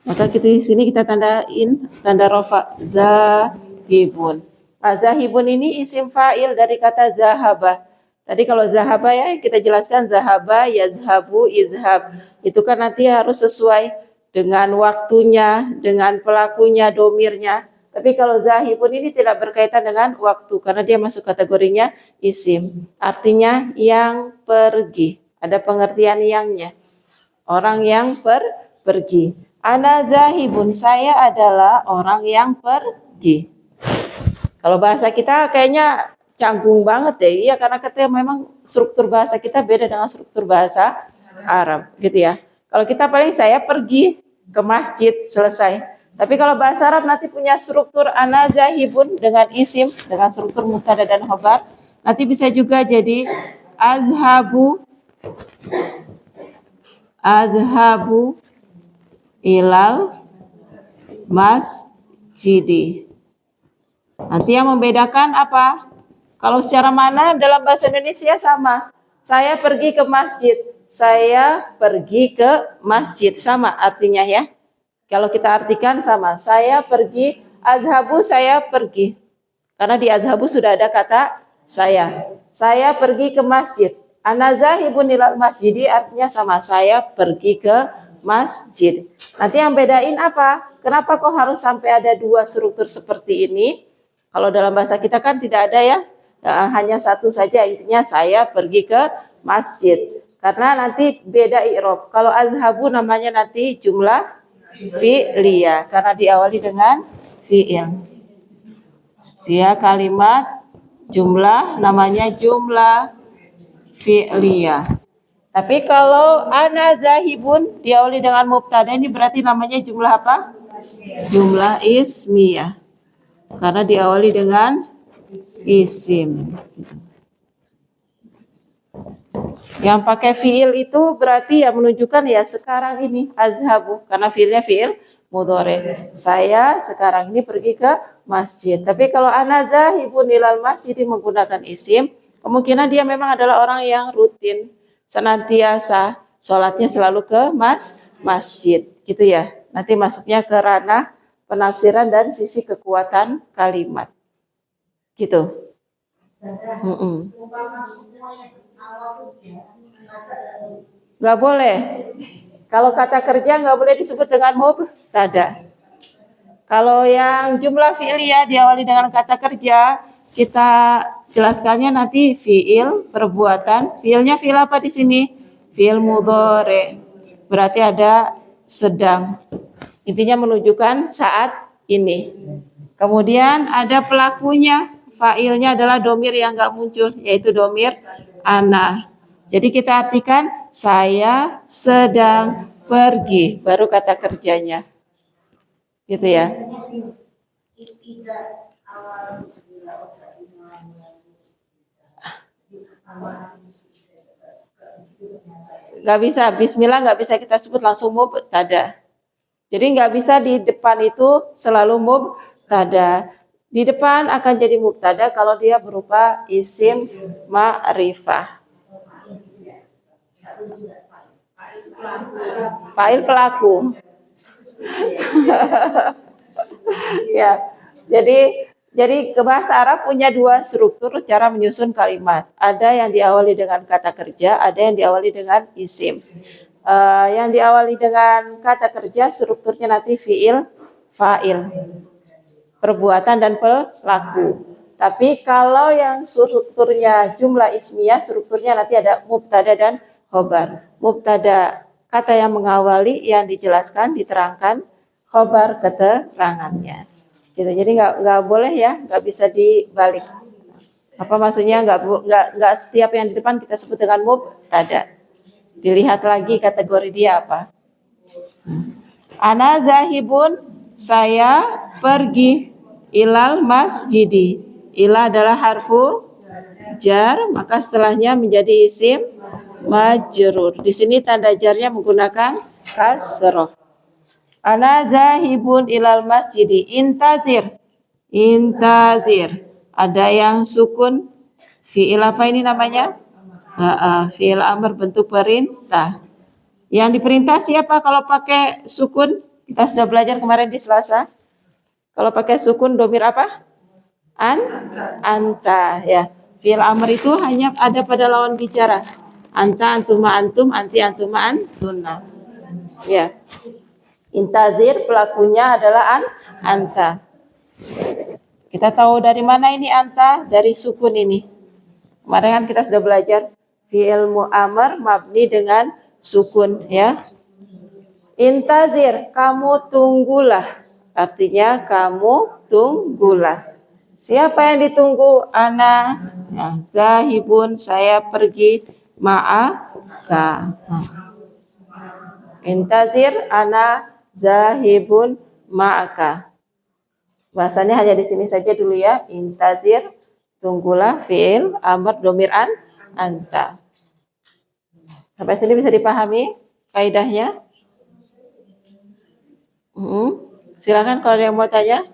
Maka di sini kita tandain tanda rafa zahibun. Nah, zahibun ini isim fa'il dari kata zahaba. Tadi kalau zahaba ya kita jelaskan zahaba, yazhabu, izhab. Itu kan nanti harus sesuai dengan waktunya, dengan pelakunya, domirnya. Tapi kalau zahibun ini tidak berkaitan dengan waktu karena dia masuk kategorinya isim. Artinya yang pergi. Ada pengertian yangnya. Orang yang pergi. Ana zahibun, saya adalah orang yang pergi. Kalau bahasa kita kayaknya canggung banget ya. Iya, karena kita memang struktur bahasa kita beda dengan struktur bahasa Arab, gitu ya. Kalau kita paling saya pergi ke masjid, selesai. Tapi kalau bahasa Arab nanti punya struktur ana zahibun dengan isim, dengan struktur mubtada dan khobar. Nanti bisa juga jadi azhabu ilal masjidi. Nanti yang membedakan apa? Kalau secara mana dalam bahasa Indonesia sama. Saya pergi ke masjid. Saya pergi ke masjid. Sama artinya ya. Kalau kita artikan sama. Saya pergi. Adhabu saya pergi. Karena di adhabu sudah ada kata saya. Saya pergi ke masjid. Ana zahibun ilal masjidi artinya sama. Saya pergi ke masjid. Nanti yang bedain apa? Kenapa kok harus sampai ada dua struktur seperti ini? Kalau dalam bahasa kita kan tidak ada ya, hanya satu saja, intinya saya pergi ke masjid. Karena nanti beda i'rab. Kalau azhabu namanya nanti jumlah fi'liyah karena diawali dengan fi'il. Dia kalimat jumlah namanya jumlah fi'liyah. Tapi kalau ana zahibun diawali dengan mubtada ini berarti namanya jumlah apa? Jumlah ismiyah. Karena diawali dengan isim. Yang pakai fiil itu berarti ya menunjukkan ya sekarang ini azhabu karena fiilnya fiil mudhari. Saya sekarang ini pergi ke masjid. Tapi kalau ana zahibun ilal masjid menggunakan isim, kemungkinan dia memang adalah orang yang rutin, senantiasa sholatnya selalu ke masjid, gitu ya. Nanti masuknya ke ranah penafsiran dan sisi kekuatan kalimat. Gitu. Nggak boleh. Kalau kata kerja nggak boleh disebut dengan mubtada. Kalau yang jumlah fi'liyah diawali dengan kata kerja, kita jelaskannya nanti fi'il, perbuatan. Fi'ilnya fi'il apa di sini? Fi'il mudhari. Berarti ada sedang. Intinya menunjukkan saat ini. Kemudian ada pelakunya. Fa'ilnya adalah domir yang nggak muncul, yaitu domir ana. Jadi kita artikan saya sedang pergi, baru kata kerjanya. Gitu ya. Nggak bisa, bismillah nggak bisa kita sebut langsung mubtada. Jadi nggak bisa di depan itu selalu mubtada. Di depan akan jadi mubtada kalau dia berupa isim ma'rifah. Fa'il pelaku. Ya, jadi bahasa Arab punya dua struktur cara menyusun kalimat. Ada yang diawali dengan kata kerja, ada yang diawali dengan isim. Yang diawali dengan kata kerja strukturnya nanti fiil, fa'il, perbuatan dan pelaku. Tapi kalau yang strukturnya jumlah ismiyah, strukturnya nanti ada mubtada dan khobar. Mubtada kata yang mengawali, yang dijelaskan, diterangkan, khobar keterangannya. Gitu. Jadi nggak boleh ya, nggak bisa dibalik. Apa maksudnya nggak setiap yang di depan kita sebut dengan mubtada. Dilihat lagi kategori dia apa. Ana zahibun, saya pergi. Ilal masjidi. Ila adalah harfu jar, maka setelahnya menjadi isim majrur. Di sini tanda jarnya menggunakan kasroh. Ana zahibun ilal masjidi. Intazir. Intazir. Ada yang sukun. Fi'il apa ini namanya? Fi'il amr bentuk perintah. Yang diperintah siapa kalau pakai sukun? Kita sudah belajar kemarin di Selasa. Kalau pakai sukun domir apa? Anta ya. Fi'il amr itu hanya ada pada lawan bicara. Anta, antuma, antum, anti, antuma, antuna. Ya. Intazir pelakunya adalah anta. Kita tahu dari mana ini anta? Dari sukun ini. Kemarin kan kita sudah belajar fi'il mu'amar mabni dengan sukun ya. Intazir, kamu tunggulah. Artinya kamu tunggulah. Siapa yang ditunggu? Ana. Nah, zahibun, saya pergi. Ma'aka. Intazir, ana zahibun ma'aka. Bahasanya hanya di sini saja dulu ya. Intazir, tunggulah, fi'il amr domir anta. Sampai sini bisa dipahami kaidahnya? Silakan kalau ada yang mau tanya.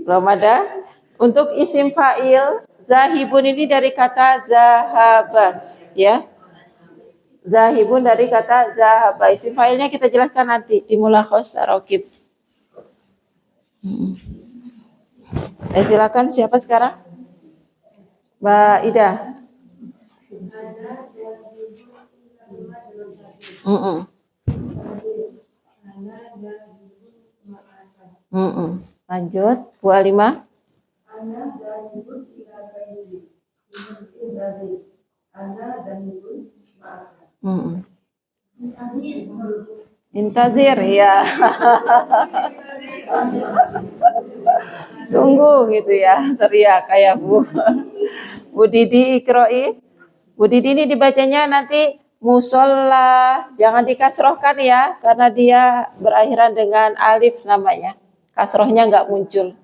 Belum ada. Untuk isim fa'il, zahibun ini dari kata zahaba, ya. Zahibun dari kata zahaba. Isim fa'ilnya kita jelaskan nanti di mulakhos tarokib. Silakan siapa sekarang? Mbak Ida. Lanjut, Bu Alimah. Intazir, ya. Tunggu gitu ya, teriak kayak Bu Didi Ikroi. Bu Didi ini dibacanya nanti musola, jangan dikasrohkan ya, karena dia berakhiran dengan alif namanya. Kasrohnya nggak muncul.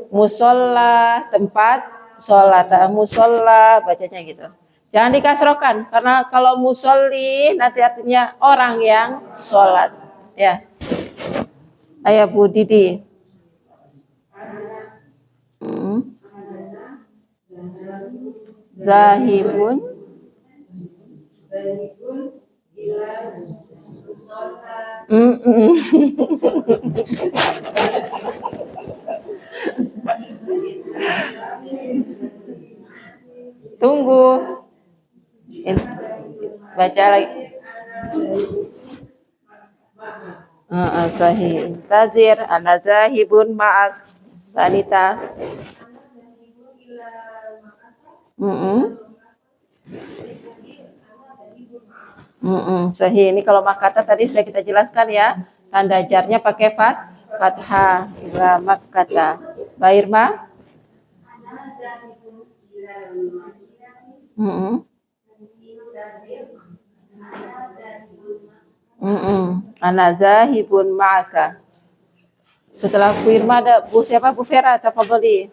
Musola, tempat sholat, musola bacanya gitu. Jangan dikasrohkan, karena kalau musolli nanti artinya orang yang sholat. Ya. Ayo Bu Didi. Zahibun. Tunggu. Baca lagi. Sahih. Tazir, ana zahibun ma'ak. Wanita. Sahih. Ini kalau makata tadi sudah kita jelaskan ya. Tanda jarnya pakai fathah. Ila makata. Mbak Irma. Ana zahibun ma'aka. Setelah Bu Irma ada Bu siapa? Bu Vera, tafadhali.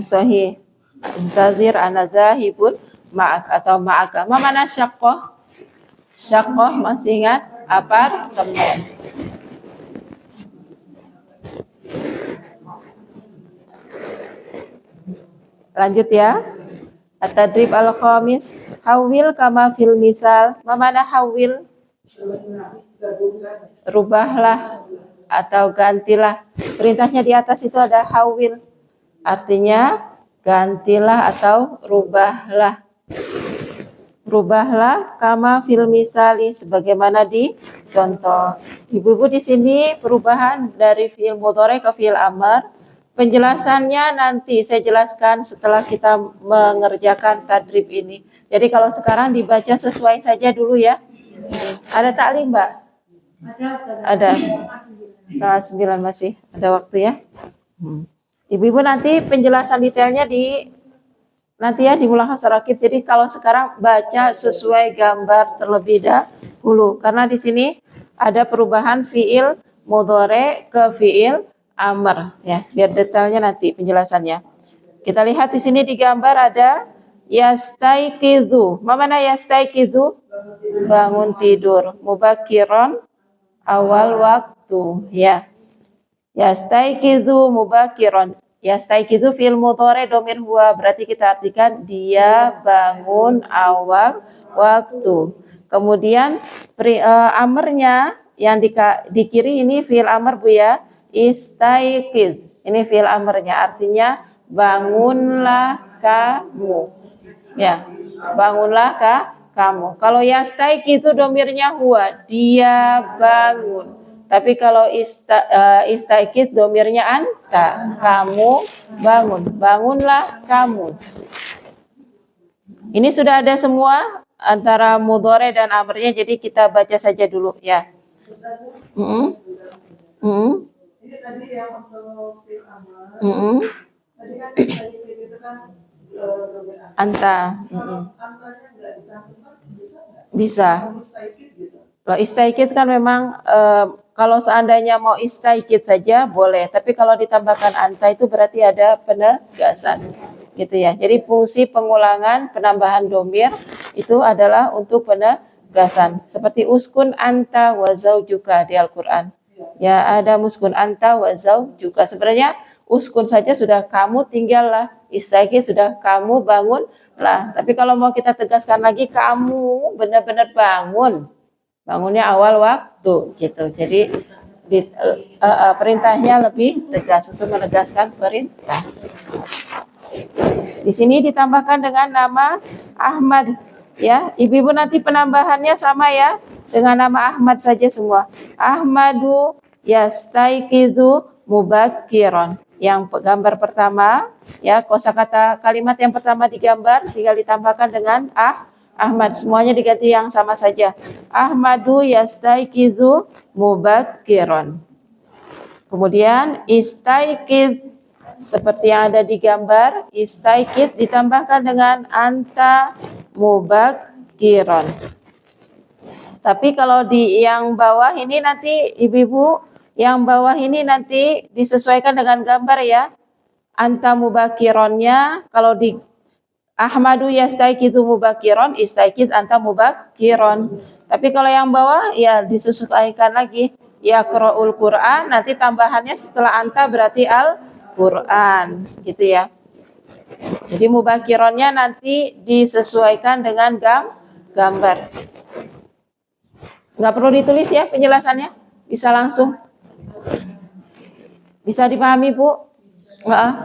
Sahih. Intazir ana zahibun ma'ak atau ma'aka. Ma mana syaqqah? Syaqqah masih ingat? Apartemen. Lanjut ya. At-tadrib al-khamis. Hawil kama fil misal. Ma mana hawil? Rubahlah atau gantilah. Perintahnya di atas itu ada hawil. Artinya gantilah atau rubahlah. Rubahlah kama fil misali sebagaimana di contoh. Ibu-ibu di sini perubahan dari fi'il mudhari ke fi'il amr. Penjelasannya nanti saya jelaskan setelah kita mengerjakan tadrib ini. Jadi kalau sekarang dibaca sesuai saja dulu ya. Ada taklim, Mbak? Ada. Setengah 9 masih ada waktu ya. Ibu-ibu nanti penjelasan detailnya nanti ya di mulakhas tarakib. Jadi kalau sekarang baca sesuai gambar terlebih dahulu karena di sini ada perubahan fiil mudhari ke fiil amr ya. Biar detailnya nanti penjelasannya. Kita lihat di sini di gambar ada yastaiqizu. Mana yastaiqizu? Bangun tidur. Mubakiron awal waktu ya. Yastaiqizu mubakiron. Yastaiqizu fi'il mudhari dhamir huwa, berarti kita artikan dia bangun awal waktu. Kemudian amarnya yang di kiri ini fi'il amr Bu ya. Istaiqiz. Ini fi'il amrnya artinya bangunlah kamu. Ya, bangunlah kamu. Kalau yastaiki itu domirnya huwa, dia bangun. Tapi kalau istaikid domirnya anta, kamu bangun. Bangunlah kamu. Ini sudah ada semua antara mudhore dan amrnya, jadi kita baca saja dulu ya. Mm-mm. Mm-mm. Ini tadi yang untuk fil amar. Mm-mm. Tadi kan itu kan Anta. angkanya nggak dicantumkan, bisa nggak? Bisa. Mustaikid gitu. Kalau istaikid kan memang kalau seandainya mau istaikid saja boleh, tapi kalau ditambahkan anta itu berarti ada penegasan, gitu ya. Jadi fungsi pengulangan penambahan domir itu adalah untuk penegasan. Seperti uskun anta wa zaujuka di Al-Quran. Ya, ada muskun anta wa zaujuka. Sebenarnya uskun saja sudah kamu tinggallah, istaikid sudah kamu bangunlah. Tapi kalau mau kita tegaskan lagi, kamu benar-benar bangun. Bangunnya awal waktu gitu. Jadi perintahnya lebih tegas untuk menegaskan perintah. Di sini ditambahkan dengan nama Ahmad ya. Ibu-ibu nanti penambahannya sama ya dengan nama Ahmad saja semua. Ahmadu yastaiqizu mubakkiron. Yang gambar pertama ya, kosakata kalimat yang pertama digambar tinggal ditambahkan dengan Ahmad, semuanya diganti yang sama saja. Ahmadu yastaiqizu mubakkiron. Kemudian istaikid seperti yang ada di gambar, istaikid ditambahkan dengan anta mubakkiron. Tapi kalau di yang bawah ini nanti ibu-ibu, yang bawah ini nanti disesuaikan dengan gambar ya. Anta mubakkironnya kalau di Ahmadu yastaiqizu mubakiron, istaikid anta mubakiron. Tapi kalau yang bawah ya disesuaikan lagi. Ya qra'ul Quran, nanti tambahannya setelah anta berarti Al-Quran. Gitu ya. Jadi mubakironnya nanti disesuaikan dengan gambar. Nggak perlu ditulis ya penjelasannya. Bisa langsung. Bisa dipahami Bu?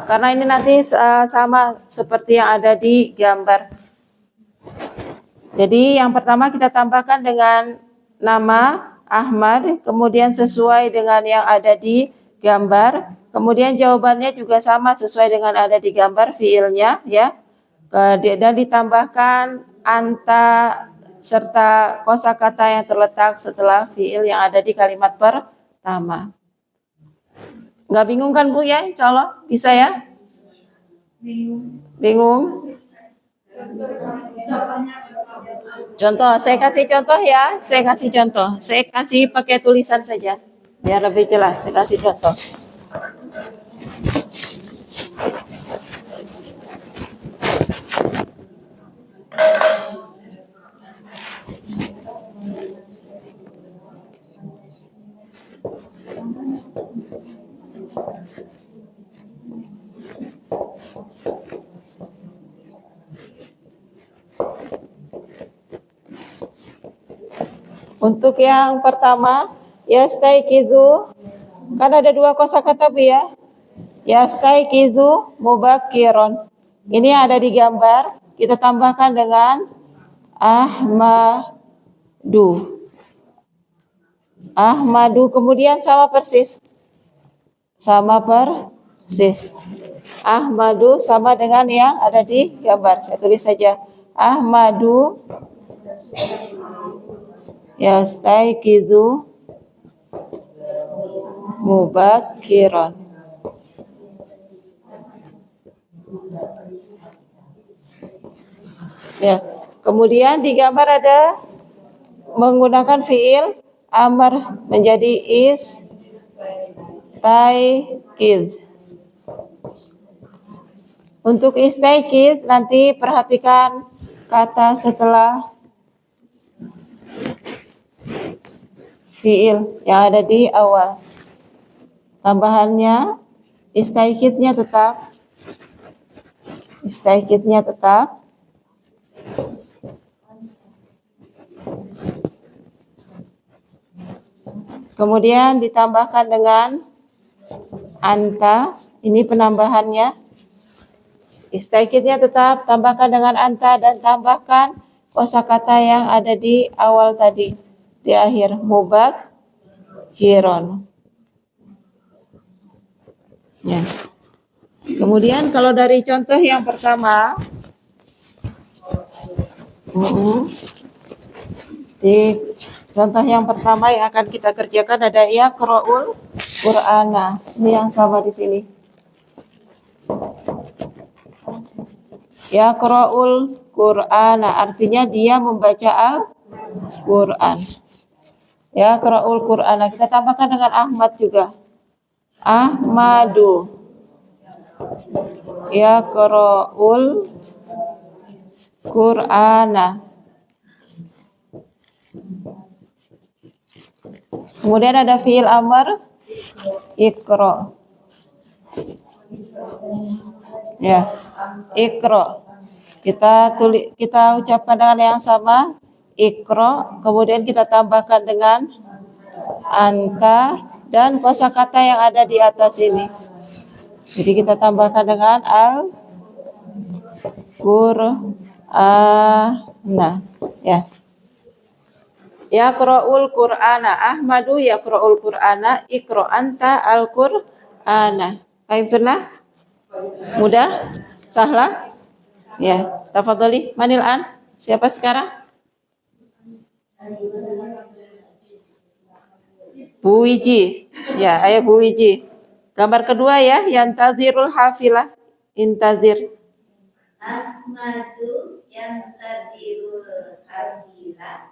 Karena ini nanti sama seperti yang ada di gambar. Jadi yang pertama kita tambahkan dengan nama Ahmad, kemudian sesuai dengan yang ada di gambar. Kemudian jawabannya juga sama sesuai dengan ada di gambar fiilnya ya. Dan ditambahkan anta serta kosakata yang terletak setelah fiil yang ada di kalimat pertama. Nggak bingung kan Bu ya? Insya Allah bisa ya? Bingung? Contoh, saya kasih contoh ya. Saya kasih contoh. Saya kasih pakai tulisan saja. Biar lebih jelas, saya kasih contoh. Untuk yang pertama, yastaiqizu, kan ada dua kosakata Bu ya. Yastaiqizu mubakkiron. Ini yang ada di gambar, kita tambahkan dengan Ahmadu. Ahmadu, kemudian sama persis. Sama persis. Ahmadu sama dengan yang ada di gambar. Saya tulis saja. Ahmadu yastaiqizu mubakkiron. Ya, kemudian di gambar ada menggunakan fiil amr menjadi istaikid. Untuk istaikid nanti perhatikan kata setelah fiil yang ada di awal. Tambahannya istaikidnya tetap. Istaikidnya tetap. Kemudian ditambahkan dengan anta, ini penambahannya. Istaikidnya tetap tambahkan dengan anta dan tambahkan kosakata yang ada di awal tadi, di akhir mubakhiron. Ya. Kemudian kalau dari contoh yang pertama, di contoh yang pertama yang akan kita kerjakan ada yaqra'ul Qur'ana. Ini yang sama di sini. Yaqra'ul Qur'ana artinya dia membaca Al-Qur'an. Yaqra'ul Qur'ana kita tambahkan dengan Ahmad juga. Ahmadu. Yaqra'ul Qur'ana. Kemudian ada fi'il amr Iqra. Ya, Iqra. Kita ucapkan dengan yang sama Iqra, kemudian kita tambahkan dengan anta dan kosakata yang ada di atas ini. Jadi kita tambahkan dengan Al-Qur'ana. Ya. Yaqra'ul Qur'ana. Ahmadu yaqra'ul Qur'ana. Iqra anta al-Qur'ana. Paham tunah? Mudah? Sahla? Ya. Tafadhali. Manil an? Siapa sekarang? Bu Wiji. Ya, ayo Bu Wiji. Gambar kedua ya, yantazirul hafilah. Intazir. Ahmadu yantazirul hafilah.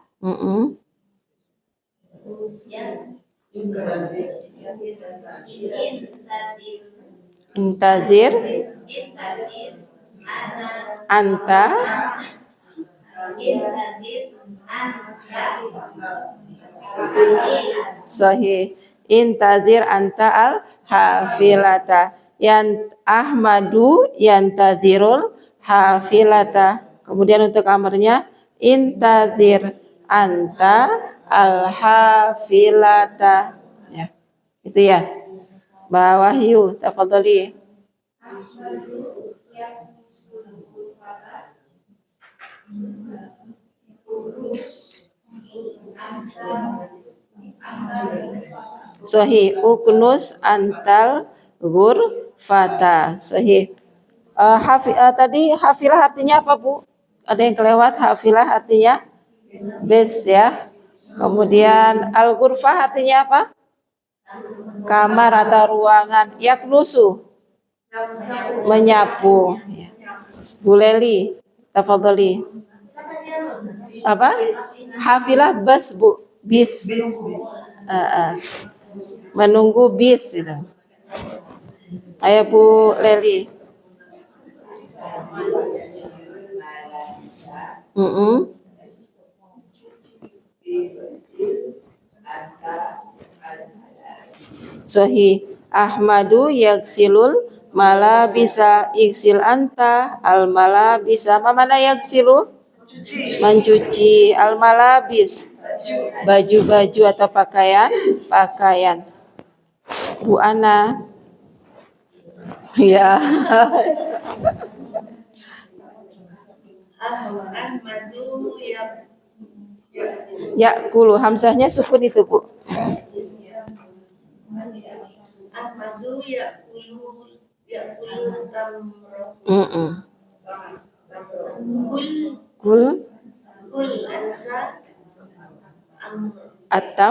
Intazir anta sahih. Intazir anta al-hafilata. Ahmadu yantazirul hafilata. Kemudian untuk amarnya intazir anta al-hafilata. Ya. Itu ya. Mbak Wahyu, tafadhali. Sahih. Uknus antal ghurfata. Sahih. Tadi hafilah artinya apa, Bu? Ada yang kelewat. Hafilah artinya bes ya. Kemudian al-ghurfah artinya apa? Kamar atau ruangan. Yaknusu menyapu. Bu Leli, tafadhali. Apa? Hafilah bus, Bu. Bis. Menunggu bis gitu. Ayo Bu Leli. Sahih. Ahmadu yaksilul malabisa. Iksil anta al malabisa. Mana yaksilu? Mencuci. Al malabis baju-baju atau pakaian. Bu Ana. Ya. Ahmadu Yakulu, hamzahnya sukun itu, Bu. Ahmadu yakulu tamro. Kul anta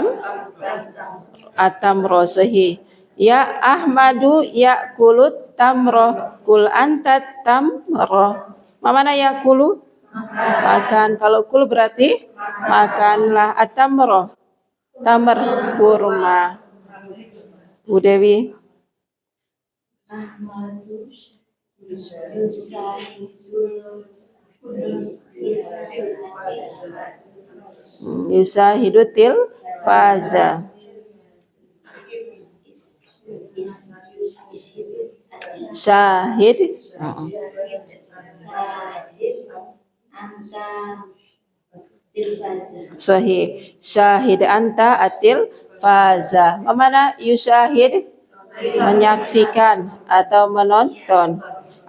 Atam rosahi. Ya Ahmadu yakulut tamro. Kul antat tamro. Mana yakulu? Makan. Kalau kul berarti makanlah. Atamro. Tamar kurma. Bu Dewi. Ahmadu Yusahidutil faza. Syahid. Sahih. Syahid anta atil faza. Mana yusyahid? Menyaksikan atau menonton.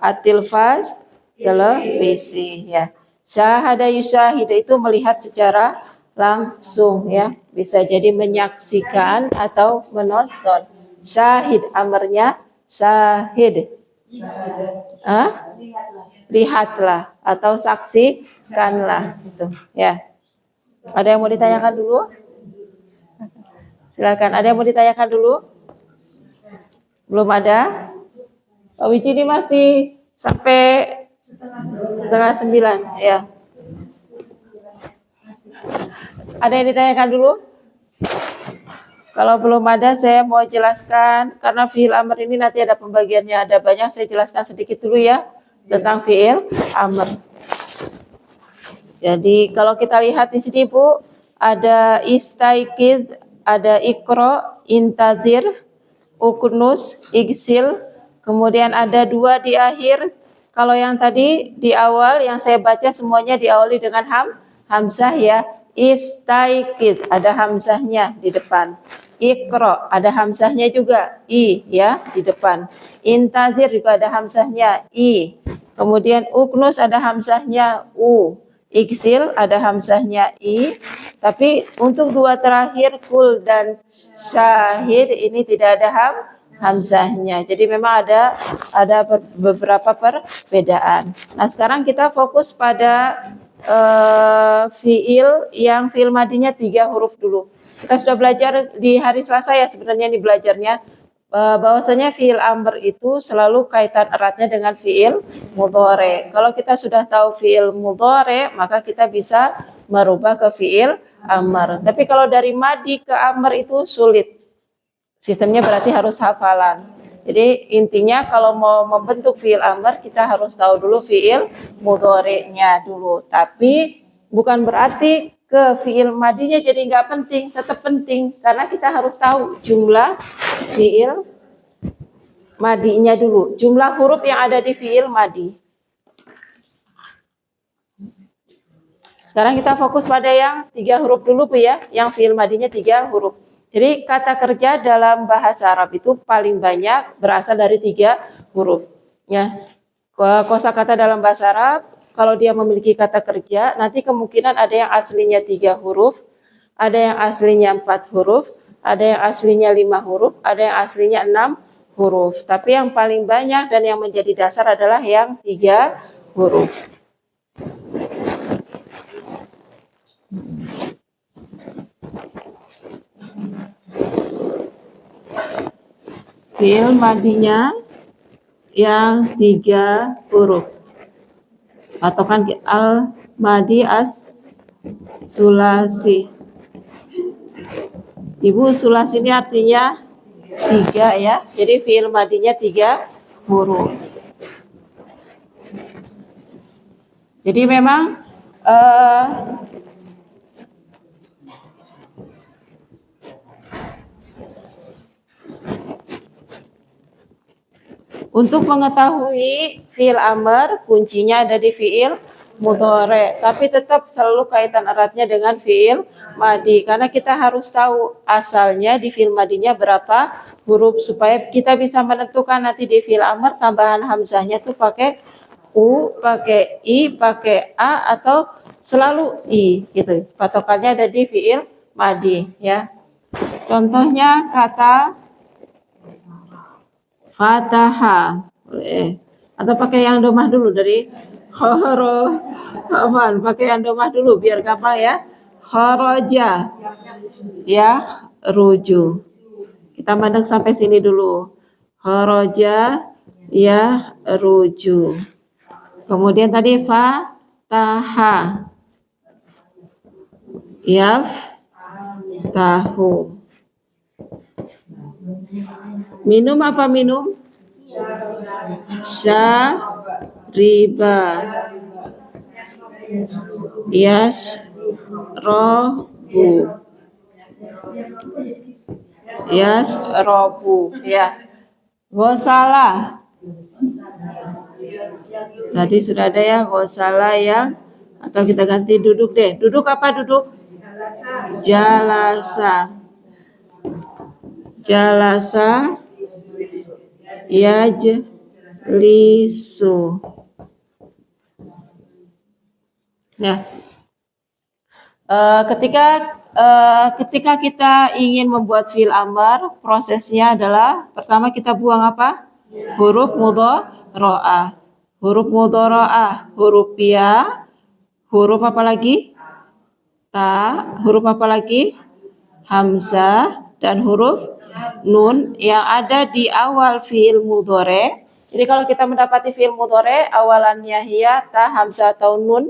At-tilfaz, televisi ya. Syahada yusyahida itu melihat secara langsung ya. Bisa jadi menyaksikan atau menonton. Syahid amarnya syahid. Lihatlah atau saksikanlah itu ya. Ada yang mau ditanyakan dulu? Silakan. Ada yang mau ditanyakan dulu? Belum ada? Pak Wiji ini masih sampai setengah 9 ya. Ada yang ditanyakan dulu? Kalau belum ada, saya mau jelaskan karena fiil amr ini nanti ada pembagiannya, ada banyak. Saya jelaskan sedikit dulu ya tentang fiil amr. Jadi kalau kita lihat di sini Bu, ada istaikid, ada ikro, intazir, uknus, igsil, kemudian ada 2 di akhir. Kalau yang tadi di awal yang saya baca semuanya diawali dengan hamzah ya. Istaikid ada hamzahnya di depan. Ikro ada hamzahnya juga i ya di depan. Intazir juga ada hamzahnya i. Kemudian uknus ada hamzahnya u. Iksil ada hamzahnya i. Tapi untuk 2 terakhir kul dan syahid ini tidak ada hamzahnya. Jadi memang ada beberapa perbedaan. Nah, sekarang kita fokus pada fiil yang fiil madinya 3 huruf dulu. Kita sudah belajar di hari Selasa ya sebenarnya ini belajarnya bahwasanya fiil amr itu selalu kaitan eratnya dengan fiil mudhari. Kalau kita sudah tahu fiil mudhari, maka kita bisa merubah ke fiil amr. Tapi kalau dari madi ke amr itu sulit. Sistemnya berarti harus hafalan. Jadi intinya kalau mau membentuk fiil amr kita harus tahu dulu fiil mudhari'nya dulu. Tapi bukan berarti ke fiil madinya jadi nggak penting, tetap penting karena kita harus tahu jumlah fiil madinya dulu, jumlah huruf yang ada di fiil madi. Sekarang kita fokus pada yang 3 huruf dulu Bu ya, yang fiil madinya 3 huruf. Jadi kata kerja dalam bahasa Arab itu paling banyak berasal dari 3 huruf. Ya, kosakata dalam bahasa Arab kalau dia memiliki kata kerja, nanti kemungkinan ada yang aslinya 3 huruf, ada yang aslinya 4 huruf, ada yang aslinya 5 huruf, ada yang aslinya 6 huruf. Tapi yang paling banyak dan yang menjadi dasar adalah yang 3 huruf. Fiil madinya yang 3 huruf. Patokan al madi as sulasi. Ibu sulasi ini artinya 3 ya. Jadi fiil madinya 3 huruf. Jadi memang untuk mengetahui fiil amr, kuncinya ada di fiil mudhari, tapi tetap selalu kaitan eratnya dengan fiil madi karena kita harus tahu asalnya di fiil madinya berapa huruf supaya kita bisa menentukan nanti di fiil amr tambahan hamzahnya tuh pakai u, pakai i, pakai a atau selalu i gitu. Patokannya ada di fiil madi ya. Contohnya kata fataha, atau pakai yang domah dulu dari khoroban, pakai yang domah dulu biar gampang ya. Khoroja ya ruju. Kita mandek sampai sini dulu. Khoroja ya ruju. Kemudian tadi fataha yaf tahu. Minum apa minum? Syariba. Yasrobu. Yasrobu. Ya. Gosala. Tadi sudah ada ya gosala ya. Atau kita ganti duduk deh. Duduk apa duduk? Jalasa. Jalasa. Lisu. Ya. Ketika kita ingin membuat fi'il amr, prosesnya adalah pertama kita buang apa? Huruf mudhari'ah. Huruf mudhari'ah, huruf ya, huruf apa lagi? Ta, huruf apa lagi? Hamzah dan huruf nun yang ada di awal fi'il mudhari'. Jadi kalau kita mendapati fi'il mudhari' awalannya ya, ta, hamzah atau nun,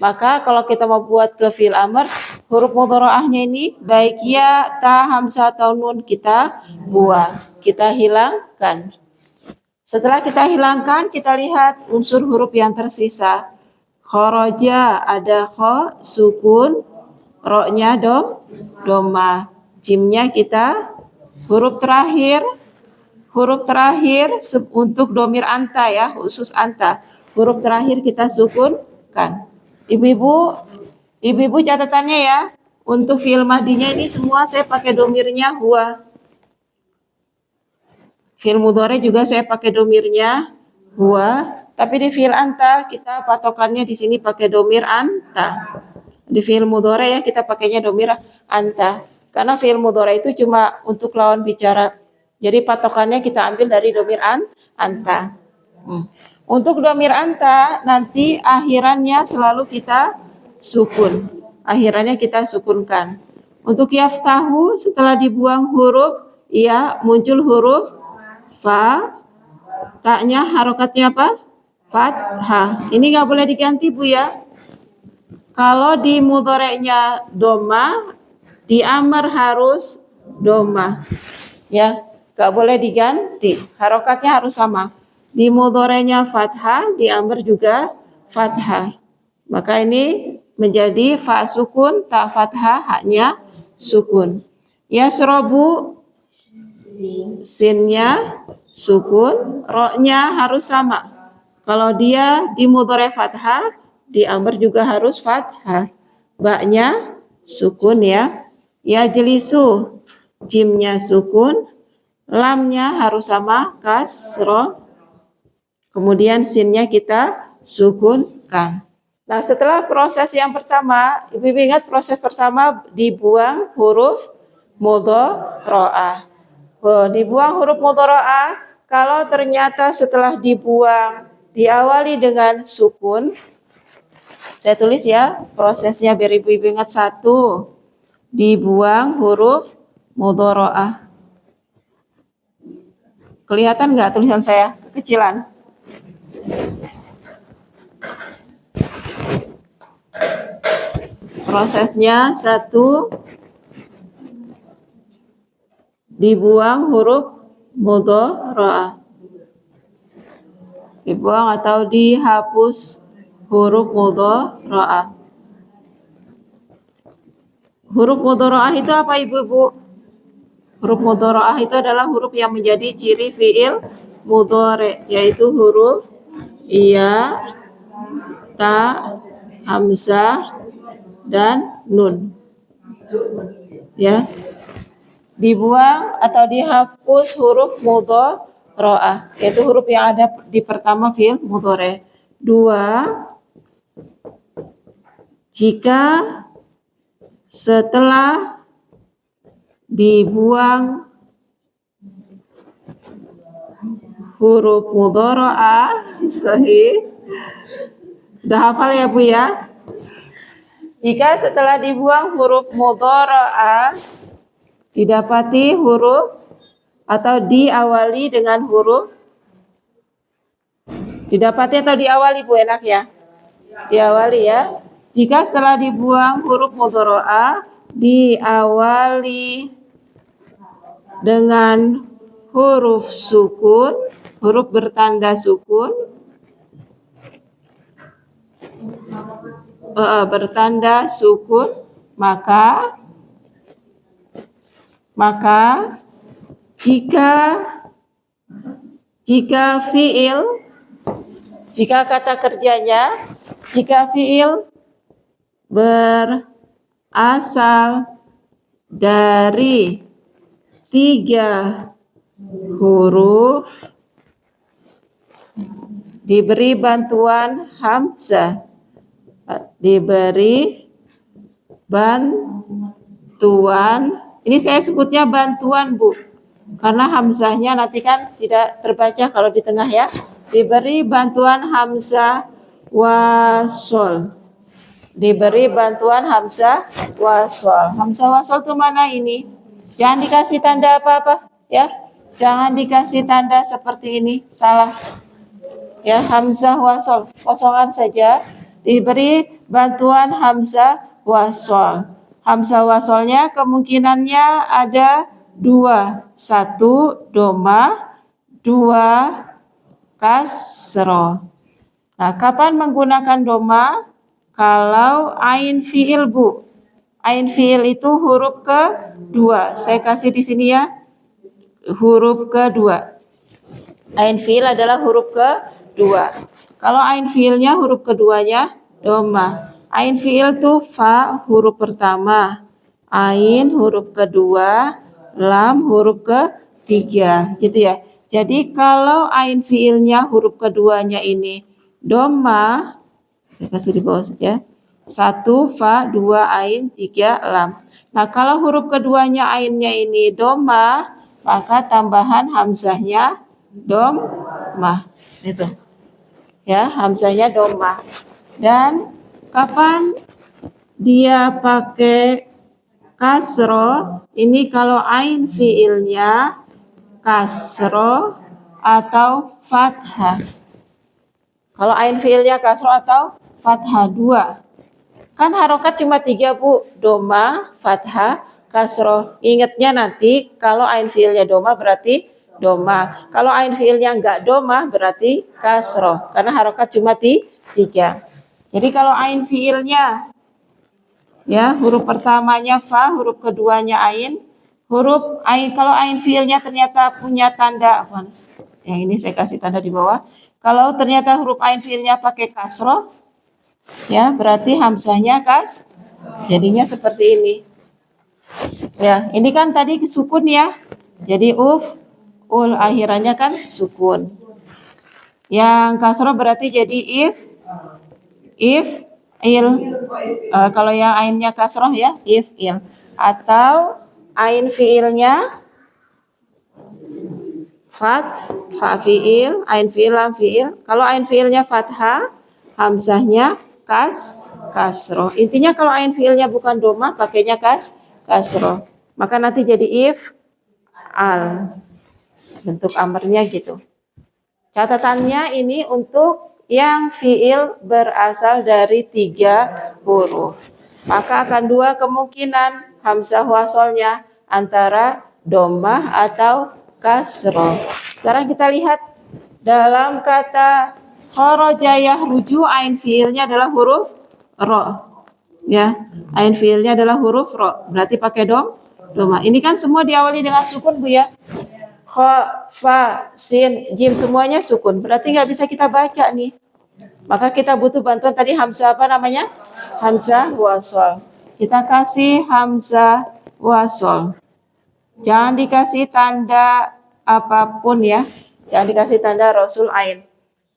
maka kalau kita mau buat ke fi'il amr, huruf mudhari'ahnya ini baik ya, ta, hamzah atau nun kita buang, kita hilangkan. Setelah kita hilangkan, kita lihat unsur huruf yang tersisa. Kharaja ada kho, sukun, ro-nya doma, jimnya kita huruf terakhir untuk domir anta ya, khusus anta. Huruf terakhir kita sukunkan. Ibu-ibu catatannya ya. Untuk fi'il madinya ini semua saya pakai domirnya huwa. Fi'il mudhari juga saya pakai domirnya huwa, tapi di fi'il anta kita patokannya di sini pakai domir anta. Di fi'il mudhari ya kita pakainya domir anta. Karena fi'il mudhari itu cuma untuk lawan bicara. Jadi patokannya kita ambil dari domir anta. Untuk domir anta nanti akhirannya selalu kita sukun. Akhirannya kita sukunkan. Untuk yaftahu setelah dibuang huruf ya muncul huruf fa. Ta-nya harokatnya apa? Fathah. Ini nggak boleh diganti Bu ya. Kalau di mudhari'nya doma, di amr harus doma. Ya, nggak boleh diganti. Harokatnya harus sama. Di mudhari'nya fathah, di amr juga fathah. Maka ini menjadi fa sukun, ta fathah, haknya sukun. Yasrobu, sinnya sukun, ro-nya harus sama. Kalau dia di mudhari' fathah, di amr juga harus fathah. Ba-nya sukun ya. Ya jelisu, jimnya sukun, lamnya harus sama kasroh. Kemudian sinnya kita sukunkan. Nah setelah proses yang pertama, ibu-ibu ingat proses pertama dibuang huruf mudhari'ah. Dibuang huruf mudhari'ah, kalau ternyata setelah dibuang diawali dengan sukun, saya tulis ya prosesnya biar ibu-ibu ingat. 1, dibuang huruf mudhari'ah. Kelihatan nggak tulisan saya? Kekecilan. Prosesnya 1, dibuang huruf mudhari'ah. Dibuang atau dihapus huruf mudhari'ah. Huruf mudhari'ah itu apa ibu-ibu? Huruf mudhari'ah itu adalah huruf yang menjadi ciri fi'il mudhari', yaitu huruf ya, ta, hamzah, dan nun. Ya. Dibuang atau dihapus huruf mudhari'ah, yaitu huruf yang ada di pertama fi'il mudhari'. 2, jika setelah dibuang huruf mudhari'ah, sahih. Udah hafal ya Bu ya? Jika setelah dibuang huruf mudhari'ah didapati huruf atau diawali dengan huruf, didapati atau diawali Bu, enak ya? Diawali ya. Jika setelah dibuang huruf mudhari'ah diawali dengan huruf sukun, huruf bertanda sukun, bertanda sukun, maka jika kata kerjanya, jika fi'il berasal dari 3 huruf, Diberi bantuan hamzah. Diberi bantuan. Ini saya sebutnya bantuan, Bu. Karena hamzahnya nanti kan tidak terbaca kalau di tengah ya. Diberi bantuan hamzah wasol. Diberi bantuan hamzah wasol. Hamzah wasol itu mana ini? Jangan dikasih tanda apa-apa ya. Jangan dikasih tanda seperti ini. Salah. Ya, hamzah wasol. Kosongan saja. Diberi bantuan hamzah wasol. Hamzah wasolnya kemungkinannya ada dua. Satu doma, dua kasroh. Nah, kapan menggunakan doma? Kalau ain fiil, Bu. Ain fiil itu huruf kedua. Saya kasih di sini ya. Huruf kedua. Ain fiil adalah huruf kedua. Kalau ain fiilnya huruf keduanya doma. Ain fiil itu fa huruf pertama. Ain huruf kedua. Lam huruf ketiga. Gitu ya. Jadi kalau ain fiilnya huruf keduanya ini doma. Saya kasih di bawah ya. 1 fa, 2 ain, 3 lam. Nah, kalau huruf keduanya ainnya ini doma, maka tambahan hamzahnya domah. Itu. Ya, hamzahnya domah. Dan kapan dia pakai kasro? Ini kalau ain fiilnya kasro atau fathah. Kalau ain fiilnya kasro atau fathah 2. Kan harokat cuma 3, Bu. Doma, fathah, kasro. Ingatnya nanti kalau ain fiilnya doma berarti doma. Kalau ain fiilnya enggak doma berarti kasro. Karena harokat cuma 3. Jadi kalau ain fiilnya ya huruf pertamanya fa, huruf keduanya ain. Huruf ain, kalau ain fiilnya ternyata punya tanda, yang ini saya kasih tanda di bawah. Kalau ternyata huruf ain fiilnya pakai kasro, ya berarti hamzahnya jadinya seperti ini. Ya, ini kan tadi sukun ya. Jadi ul akhirannya kan sukun. Yang kasro berarti jadi if il. Kalau yang ainnya kasroh ya if il. Atau ain fiilnya fa fiil, ain fiil lam fiil. Kalau ain fiilnya fathah, hamzahnya kasroh. Intinya kalau ain fiilnya bukan doma, pakainya kasroh. Maka nanti jadi if al. Bentuk amarnya gitu. Catatannya ini untuk yang fiil berasal dari 3 huruf. Maka akan 2 kemungkinan hamzah wasolnya antara domah atau kasroh. Sekarang kita lihat dalam kata kharaja yahruju, ain fiilnya adalah huruf ro. Ya, ain fiilnya adalah huruf ro. Berarti pakai doma. Ini kan semua diawali dengan sukun, Bu ya. Kha, fa, sin, jim semuanya sukun. Berarti nggak bisa kita baca nih. Maka kita butuh bantuan tadi hamzah apa namanya? Hamzah wasol. Kita kasih hamzah wasol. Jangan dikasih tanda apapun ya. Jangan dikasih tanda rasul ain.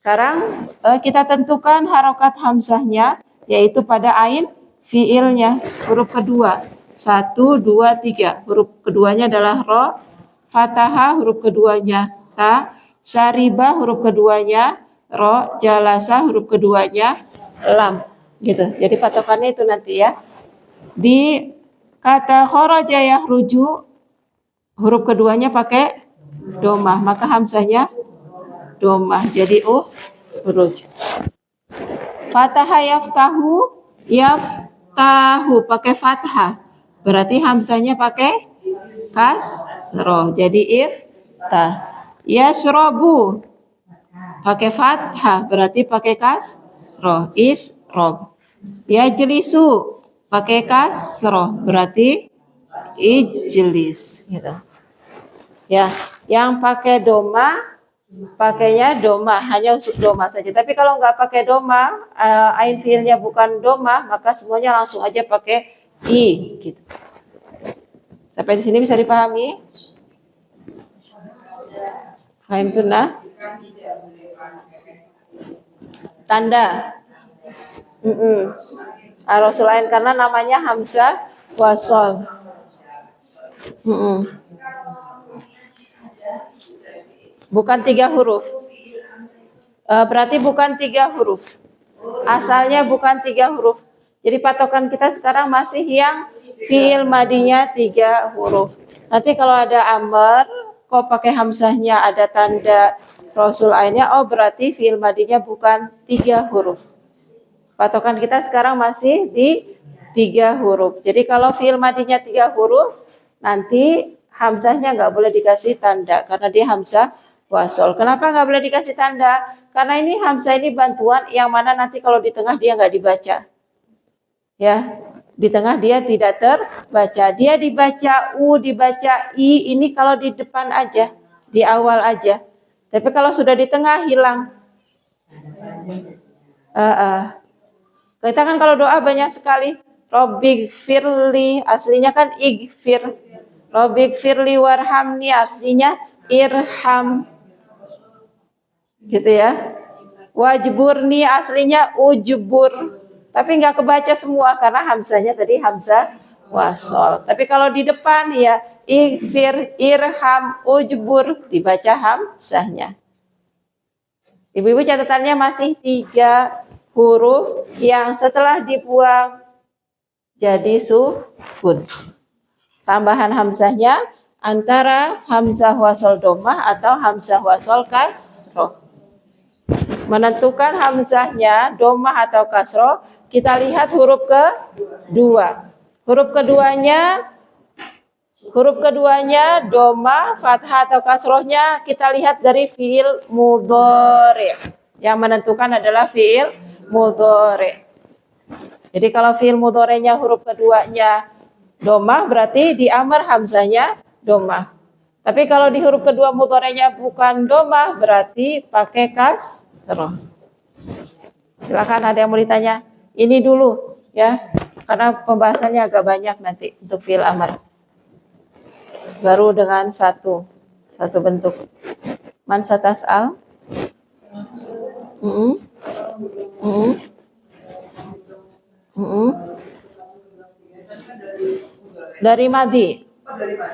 Sekarang kita tentukan harokat hamzahnya, yaitu pada ain fiilnya, huruf kedua. 1, 2, 3. Huruf keduanya adalah ro. Fataha huruf keduanya ta. Syariba huruf keduanya ro. Jalasa huruf keduanya lam. Gitu. Jadi patokannya itu nanti ya. Di kata kharaja yahruju, huruf keduanya pakai domah, maka hamzahnya domah. Jadi huruj. Fataha yaftahu pakai fathah. Berarti hamzahnya pakai kasroh. Jadi iftah. Yasrobu pakai fathah. Berarti pakai kasroh. Isrob. Yajlisu pakai kasroh. Berarti ijlis. Gitu. Ya, yang pakai doma pakainya doma, hanya untuk doma saja. Tapi kalau nggak pakai doma, ain fiilnya bukan doma, maka semuanya langsung aja pakai i gitu. Sampai di sini bisa dipahami? Paham tuh nah? Tanda. Rasul ain karena namanya hamzah wasol. Bukan 3 huruf. Berarti bukan 3 huruf. Asalnya bukan 3 huruf. Jadi patokan kita sekarang masih yang fiil madinya 3 huruf. Nanti kalau ada amr, kok pakai hamzahnya ada tanda rasul ainnya, oh berarti fiil madinya bukan 3 huruf. Patokan kita sekarang masih di 3 huruf. Jadi kalau fiil madinya 3 huruf, nanti hamzahnya nggak boleh dikasih tanda karena dia hamzah wasol. Kenapa nggak boleh dikasih tanda? Karena ini hamzah ini bantuan yang mana nanti kalau di tengah dia nggak dibaca. Ya, di tengah dia tidak terbaca. Dia dibaca u, dibaca i. Ini kalau di depan aja, di awal aja. Tapi kalau sudah di tengah hilang. Kita kan kalau doa banyak sekali. Robbik firli, aslinya kan igfir. Robbik firli warhamni, aslinya irham. Gitu ya. Wajburni aslinya ujbur. Tapi nggak kebaca semua karena hamzahnya tadi hamzah wasol. Tapi kalau di depan ya igfir, irham, ujbur dibaca hamzahnya. Ibu-ibu catatannya masih 3 huruf yang setelah dibuang jadi sukun. Tambahan hamzahnya antara hamzah wasol domah atau hamzah wasol kasroh. Menentukan hamzahnya domah atau kasroh, kita lihat huruf kedua. Huruf keduanya domah, fathah atau kasrohnya kita lihat dari fiil mudhari. Yang menentukan adalah fiil mudhari. Jadi kalau fiil mudhari'nya huruf keduanya domah berarti di amr hamzahnya domah. Tapi kalau di huruf kedua mudhari'nya bukan domah berarti pakai kasroh. Silakan ada yang mau ditanya. Ini dulu ya, karena pembahasannya agak banyak nanti untuk fiil amr. Baru dengan satu bentuk. Man satas'al? Dari madi.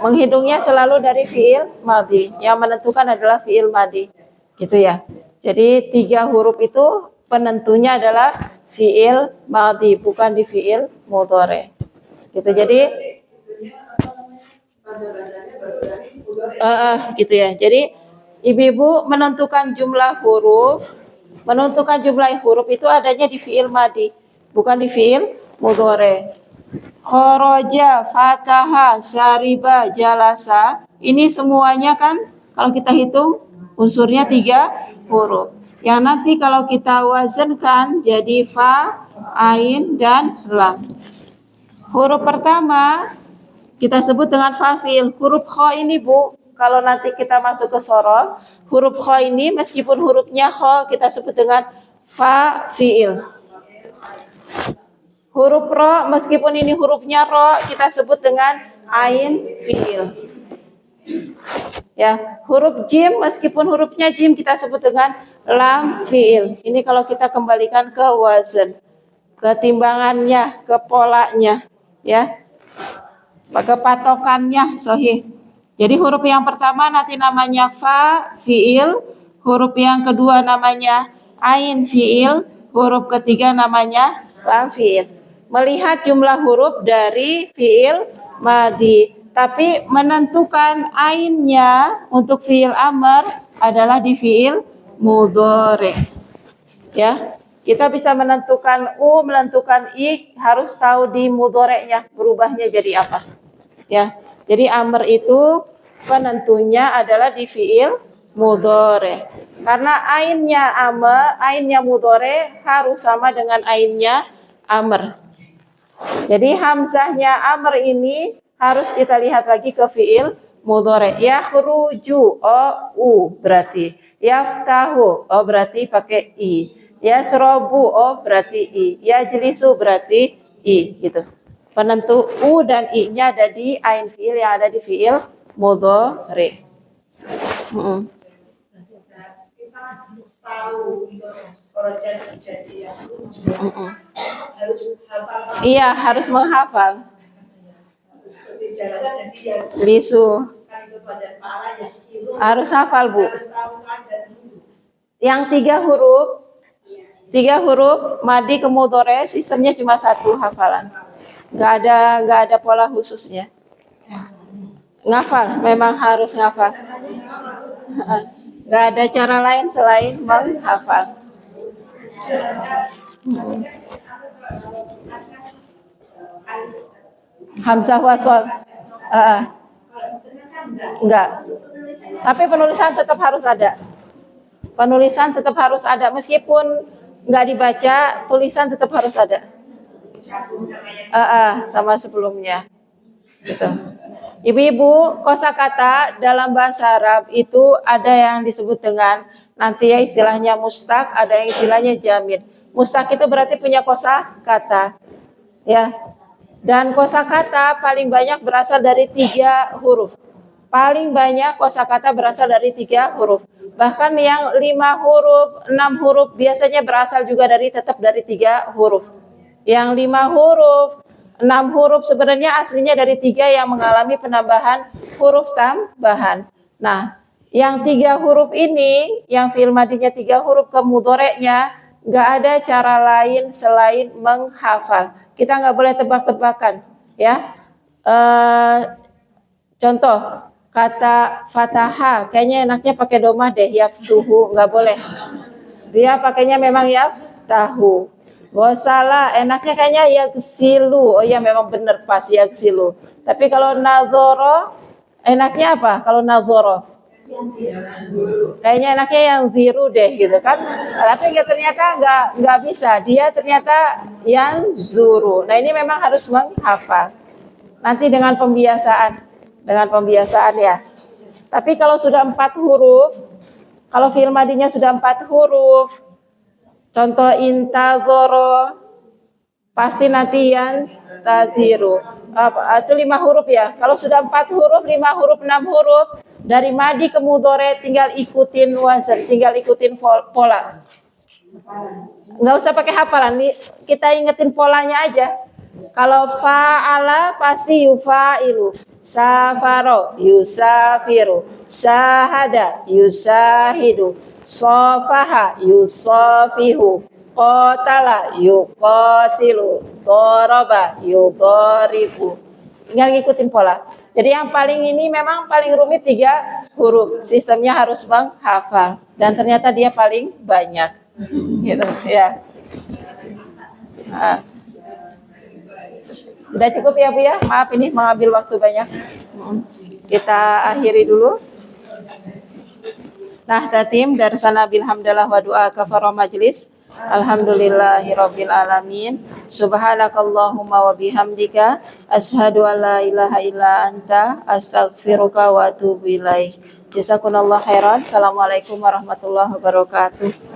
Menghitungnya selalu dari fiil madi. Yang menentukan adalah fiil madi. Gitu ya. Jadi 3 huruf itu penentunya adalah fiil madi, bukan di fiil mudhari. Gitu. Jadi gitu ya. Jadi ibu-ibu menentukan jumlah huruf itu adanya di fiil madi, bukan di fiil mudhari. Kharaja, fataha, syariba, jalasa, ini semuanya kan kalau kita hitung unsurnya 3 huruf. Yang nanti kalau kita wazankan jadi fa, ain, dan lam. Huruf pertama kita sebut dengan fa fiil. Huruf kha ini Bu, kalau nanti kita masuk ke sorof, huruf kha ini meskipun hurufnya kha kita sebut dengan fa fiil. Huruf ro meskipun ini hurufnya ro kita sebut dengan ain fiil. Ya, huruf jim meskipun hurufnya jim kita sebut dengan lam fiil. Ini kalau kita kembalikan ke wazan, ke timbangannya, ke polanya, ya. Ke patokannya sahih. Jadi huruf yang pertama nanti namanya fa fiil, huruf yang kedua namanya ain fiil, huruf ketiga namanya lam fiil. Melihat jumlah huruf dari fiil madi, tapi menentukan ainnya untuk fiil amr adalah di fiil mudhari. Ya, kita bisa menentukan u, menentukan i, harus tahu di mudhari'nya berubahnya jadi apa. Ya, jadi amr itu penentunya adalah di fiil mudhari. Karena ainnya mudhari harus sama dengan ainnya amr. Jadi hamzahnya amr ini harus kita lihat lagi ke fiil mudhari. Yakhruju, oh u berarti. Yaftahu, oh berarti pakai i. Yasrobu, oh berarti i. Yajlisu berarti i, gitu. Penentu u dan i-nya ada di ain fiil yang ada di fiil mudhari. Kita tahu Mm-mm. harus hafal Iya, harus menghafal. seperti jalannya jadi ya Lisu. kan itu pelajaran pala ya itu Harus hafal, Bu. harus tahu aja dulu. Yang 3 huruf madi ke mudhari sistemnya cuma 1 hafalan. Nggak ada pola khususnya. Ngafal, memang harus ngafal. Nggak ada cara lain selain menghafal. Hamzah wasol. Enggak. Tapi penulisan tetap harus ada. Penulisan tetap harus ada meskipun nggak dibaca, tulisan tetap harus ada. Sama sebelumnya. Gitu. Ibu-ibu, kosakata dalam bahasa Arab itu ada yang disebut dengan nanti ya istilahnya mustaq, ada yang istilahnya jamid. Mustaq itu berarti punya kosakata. Ya. Dan kosakata paling banyak berasal dari 3 huruf. Paling banyak kosakata berasal dari 3 huruf. Bahkan yang 5 huruf, 6 huruf biasanya berasal juga tetap dari 3 huruf. Yang 5 huruf, 6 huruf sebenarnya aslinya dari 3 yang mengalami penambahan huruf tambahan. Nah, yang 3 huruf ini, yang fi'il madinya 3 huruf ke mudhari'nya, nggak ada cara lain selain menghafal. Kita nggak boleh tebak-tebakan, ya. Contoh, kata fataha, kayaknya enaknya pakai domah deh, yaftuhu, nggak boleh. Dia pakainya memang yaftahu. Gosala, enaknya kayaknya yaksilu. Oh iya memang benar pas yaksilu. Tapi kalau nadhoro, enaknya apa? Kalau nadhoro, kayaknya enaknya yang ziru deh gitu kan. Tapi ternyata nggak bisa. Dia ternyata yang zuru. Nah ini memang harus menghafal. Nanti dengan pembiasaan ya. Tapi kalau sudah 4 huruf, kalau fi'il madinya sudah 4 huruf, contoh intadzoro, pasti nanti yang tadziru. Itu 5 huruf ya. Kalau sudah 4 huruf, 5 huruf, 6 huruf, dari madi ke mudhari tinggal ikutin wazan, tinggal ikutin pola. Nggak usah pakai hafalan, nih kita ingetin polanya aja. Kalau fa'ala pasti yufa'ilu, safaro yusafiru, syahada yusahidu, sofaha yusofihu, qatala yuqatilu, doroba yudoribu. Tinggal ngikutin pola. Jadi yang paling ini memang paling rumit 3 huruf. Sistemnya harus menghafal. Dan ternyata dia paling banyak. Gitu ya. Nah. Udah cukup ya Bu ya? Maaf ini mengambil waktu banyak. Kita akhiri dulu. Nah, tatim dari sana bilhamdalah wa du'a kafara majlis. Alhamdulillahirabbil alamin. Subhanakallahumma wa bihamdika asyhadu an la ilaha illa anta astaghfiruka wa atubu ilaik. Jazakumullahu khairan. Assalamualaikum warahmatullahi wabarakatuh.